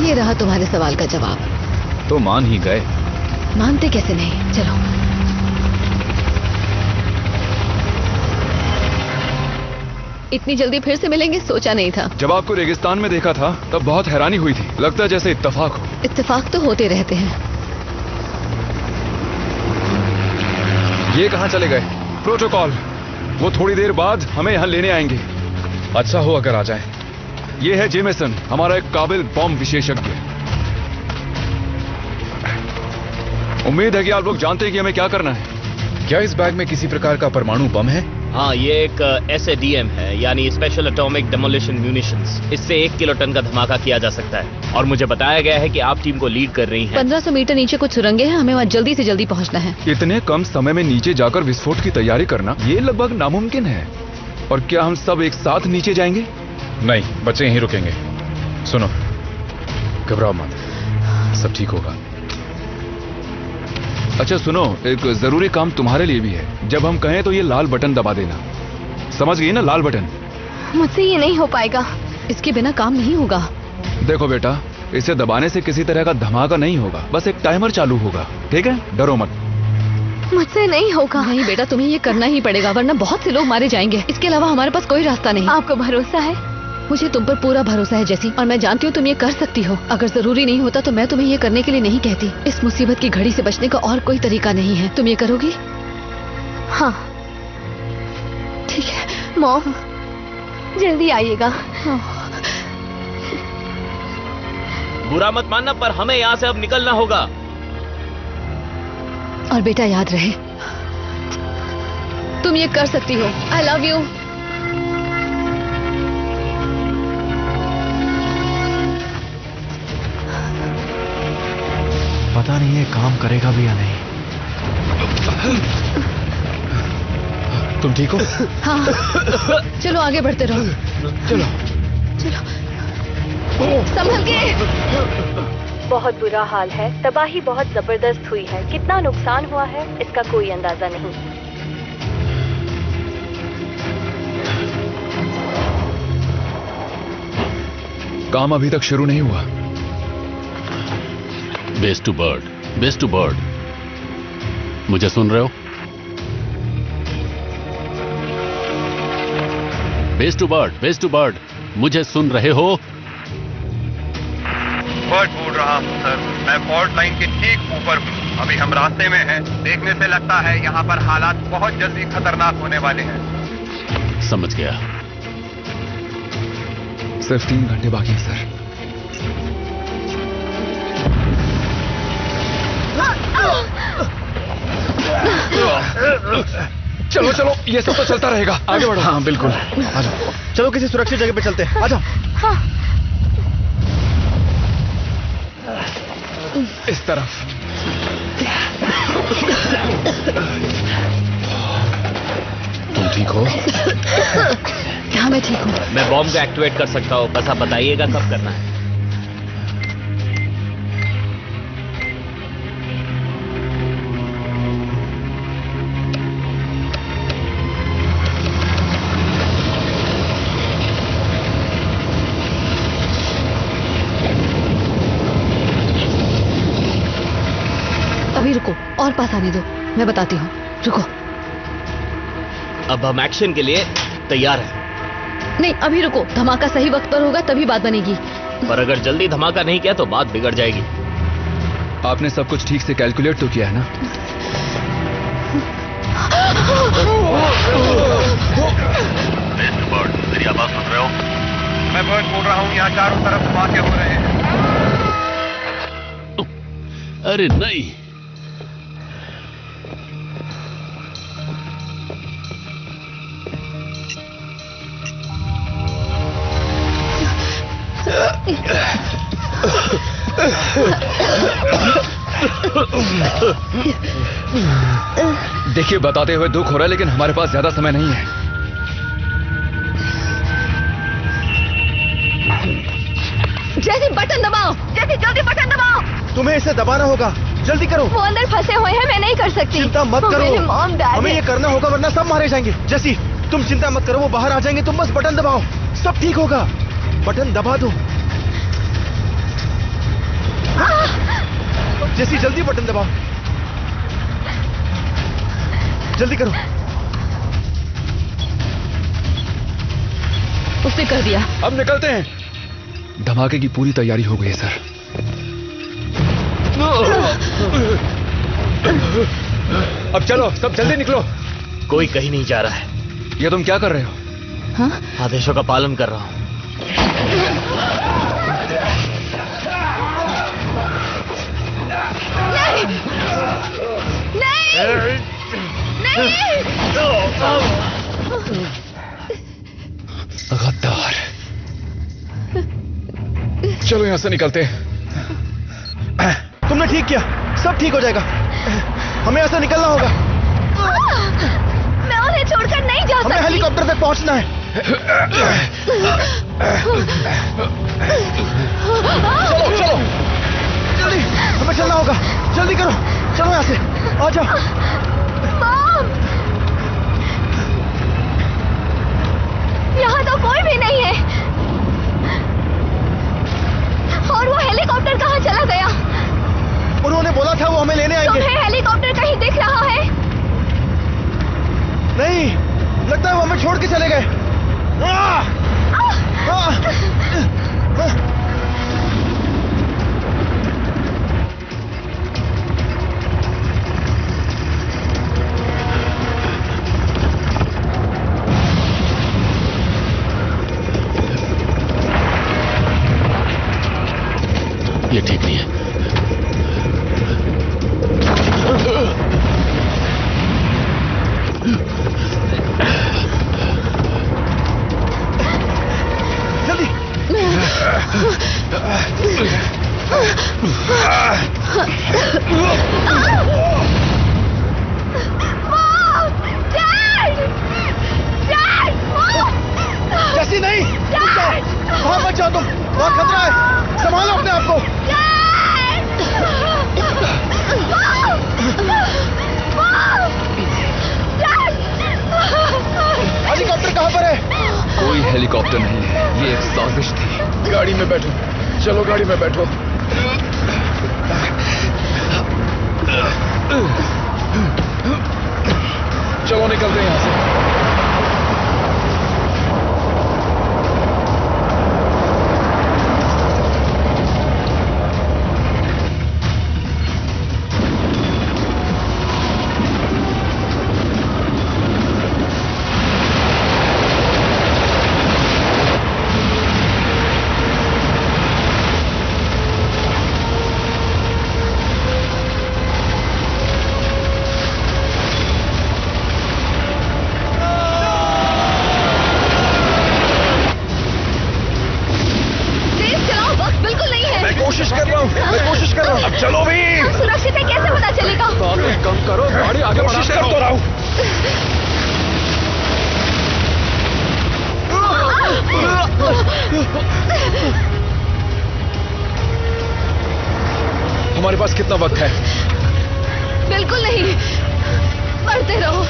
S5: ये रहा तुम्हारे सवाल का जवाब।
S8: तो मान ही गए।
S5: मानते कैसे नहीं, चलो। इतनी जल्दी फिर से मिलेंगे सोचा नहीं था।
S4: जब आपको रेगिस्तान में देखा था तब बहुत हैरानी हुई थी। लगता है जैसे इत्तेफाक हो।
S5: इत्तेफाक तो होते रहते हैं।
S4: ये कहां चले गए? प्रोटोकॉल, वो थोड़ी देर बाद हमें यहां लेने आएंगे। अच्छा हो अगर आ जाए। ये है जेमेसन, हमारा एक काबिल बॉम्ब विशेषज्ञ। उम्मीद है कि आप लोग जानते हैं कि हमें क्या करना है।
S8: क्या इस बैग में किसी प्रकार का परमाणु बम है?
S13: हाँ, ये एक SADM है, यानी स्पेशल एटॉमिक डेमोलिशन म्यूनिशंस। इससे 1 किलोटन का धमाका किया जा सकता है। और मुझे बताया गया है कि आप टीम को लीड कर रही हैं।
S5: 1500 मीटर नीचे कुछ सुरंगें हैं, हमें वहाँ जल्दी से जल्दी पहुँचना है।
S4: इतने कम समय में नीचे जाकर विस्फोट की तैयारी करना ये लगभग नामुमकिन है। और क्या हम सब एक साथ नीचे जाएंगे?
S8: नहीं, बच्चे यहीं रुकेंगे। सुनो, घबराओ मत, सब ठीक होगा।
S4: अच्छा सुनो, एक जरूरी काम तुम्हारे लिए भी है। जब हम कहें तो ये लाल बटन दबा देना। समझ गई ना? लाल बटन।
S9: मुझसे ये नहीं हो पाएगा।
S5: इसके बिना काम नहीं होगा।
S4: देखो बेटा, इसे दबाने से किसी तरह का धमाका नहीं होगा, बस एक टाइमर चालू होगा। ठीक है, डरो मत।
S9: मुझसे नहीं होगा।
S5: नहीं बेटा, तुम्हें ये करना ही पड़ेगा, वरना बहुत से लोग मारे जाएंगे। इसके अलावा हमारे पास कोई रास्ता नहीं।
S9: आपको भरोसा है?
S5: मुझे तुम पर पूरा भरोसा है जैसी, और मैं जानती हूँ तुम ये कर सकती हो। अगर जरूरी नहीं होता तो मैं तुम्हें ये करने के लिए नहीं कहती। इस मुसीबत की घड़ी से बचने का और कोई तरीका नहीं है। तुम ये करोगी?
S9: हाँ
S5: ठीक है।
S9: मॉम, जल्दी आइएगा।
S13: बुरा मत मानना, पर हमें यहाँ से अब निकलना होगा।
S5: और बेटा याद रहे, तुम ये कर सकती हो। आई लव यू।
S7: पता नहीं ये काम करेगा भी या नहीं।
S4: तुम ठीक हो?
S5: हाँ, चलो आगे बढ़ते रहो।
S4: चलो
S5: चलो, संभल के।
S15: बहुत बुरा हाल है, तबाही बहुत जबरदस्त हुई है। कितना नुकसान हुआ है इसका कोई अंदाजा नहीं।
S4: काम अभी तक शुरू नहीं हुआ।
S1: Best to bird, best to bird. मुझे सुन रहे हो? Best to bird, best to bird, मुझे सुन रहे हो?
S3: बर्ड बोल रहा हूं सर, मैं फॉल्ट लाइन के ठीक ऊपर हूं। अभी हम रास्ते में हैं। देखने से लगता है यहाँ पर हालात बहुत जल्दी खतरनाक होने वाले हैं।
S1: समझ गया।
S4: सिर्फ 3 घंटे बाकी हैं सर। चलो चलो, ये सब तो चलता रहेगा। आगे बढ़ो।
S7: हाँ बिल्कुल, आ जाओ। चलो किसी सुरक्षित जगह पे चलते हैं। आ जाओ।
S9: हाँ।
S4: इस तरफ। तुम ठीक हो?
S5: हाँ मैं ठीक हूँ।
S13: मैं बॉम्ब को एक्टिवेट कर सकता हूँ, बस आप बताइएगा कब करना है।
S5: अभी रुको, और पास आने दो, मैं बताती हूँ। रुको।
S13: अब हम एक्शन के लिए तैयार हैं।
S5: नहीं अभी रुको, धमाका सही वक्त पर होगा तभी बात बनेगी।
S13: पर अगर जल्दी धमाका नहीं किया तो बात बिगड़ जाएगी।
S4: आपने सब कुछ ठीक से कैलकुलेट तो किया है ना?
S3: बेस्ट बर्ड, मेरी आवाज सुन रहे हो? मैं बर्ड बोल रहा हूँ, यहाँ चारों तरफ धमाके हो रहे हैं।
S1: अरे नहीं,
S4: देखिए, बताते हुए दुख हो रहा है, लेकिन हमारे पास ज्यादा समय नहीं है।
S9: जैसे बटन दबाओ, जैसे जल्दी बटन दबाओ।
S16: तुम्हें इसे दबाना होगा, जल्दी करो।
S9: वो अंदर फंसे हुए हैं, मैं नहीं कर सकती।
S16: चिंता मत करो,
S9: मेरे मॉम डैड
S16: हमें ये करना होगा वरना सब मारे जाएंगे। जैसी तुम चिंता मत करो, वो बाहर आ जाएंगे, तुम बस बटन दबाओ, सब ठीक होगा। बटन दबा दो। जैसी जल्दी बटन दबाओ, जल्दी करो।
S5: उसने कर दिया।
S4: अब निकलते हैं। धमाके की पूरी तैयारी हो गई है सर। अब चलो, सब जल्दी निकलो।
S13: कोई कहीं नहीं जा रहा है।
S4: ये तुम क्या कर रहे हो?
S5: हाँ?
S13: आदेशों का पालन कर रहा हूं।
S9: नहीं!
S4: गद्दार। चलो यहां से निकलते।
S16: तुमने ठीक किया, सब ठीक हो जाएगा। हमें यहां से निकलना होगा।
S9: मैं उन्हें छोड़कर नहीं जा सकती।
S16: हमें हेलीकॉप्टर तक पहुंचना है। चलो चलो जल्दी, हमें चलना होगा। जल्दी करो, चलो यहां से, आ जाओ।
S9: मॉम, यहाँ तो कोई भी नहीं है। और वो हेलीकॉप्टर कहाँ चला गया?
S16: उन्होंने बोला था वो हमें लेने आएंगे।
S9: तुम्हें हेलीकॉप्टर कहीं दिख रहा है?
S16: नहीं, लगता है वो हमें छोड़ के चले गए।
S1: ये ठीक नहीं है।
S16: जल्दी। जैसी नहीं, वहां मत जाओ तुम, वहां खतरा है, संभालो अपने आप को। हेलीकॉप्टर कहां पर है?
S4: कोई हेलीकॉप्टर नहीं है, ये एक साजिश थी।
S16: गाड़ी में बैठो, चलो गाड़ी में बैठो।
S4: चलो निकलते हैं यहां से।
S9: सुरक्षित है, कैसे पता चलेगा?
S16: कम करो, गाड़ी आगे कोशिश कर तो रहा हूं।
S4: हमारे पास कितना वक्त है?
S9: बिल्कुल नहीं, बढ़ते रहो।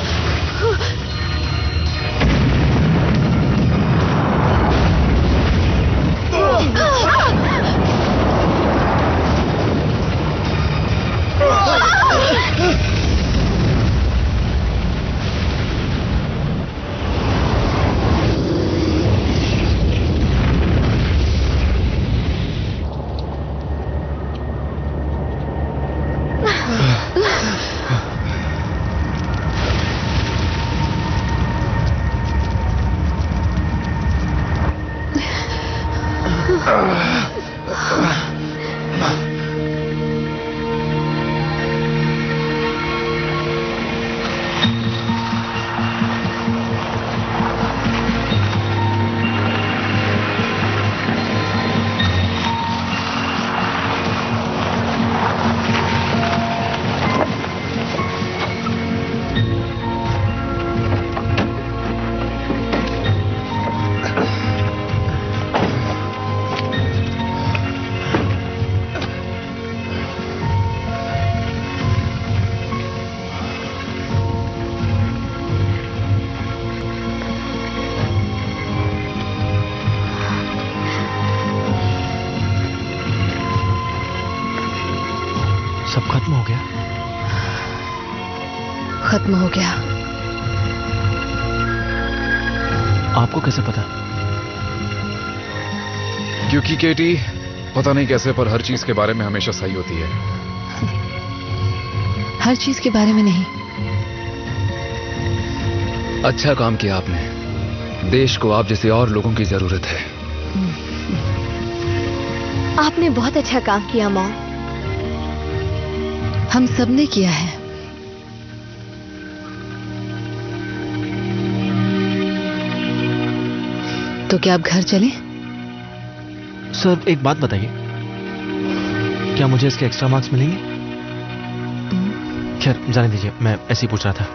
S7: खत्म हो गया?
S5: खत्म हो गया।
S7: आपको कैसे पता?
S8: क्योंकि केटी, पता नहीं कैसे पर हर चीज के बारे में हमेशा सही होती है।
S5: हर चीज के बारे में नहीं।
S4: अच्छा काम किया आपने। देश को आप जैसे और लोगों की जरूरत है।
S9: आपने बहुत अच्छा काम किया मॉम।
S5: हम सबने किया है। तो क्या आप घर चलें?
S7: सर एक बात बताइए, क्या मुझे इसके एक्स्ट्रा मार्क्स मिलेंगे? खैर जाने दीजिए, मैं ऐसे ही पूछ रहा था।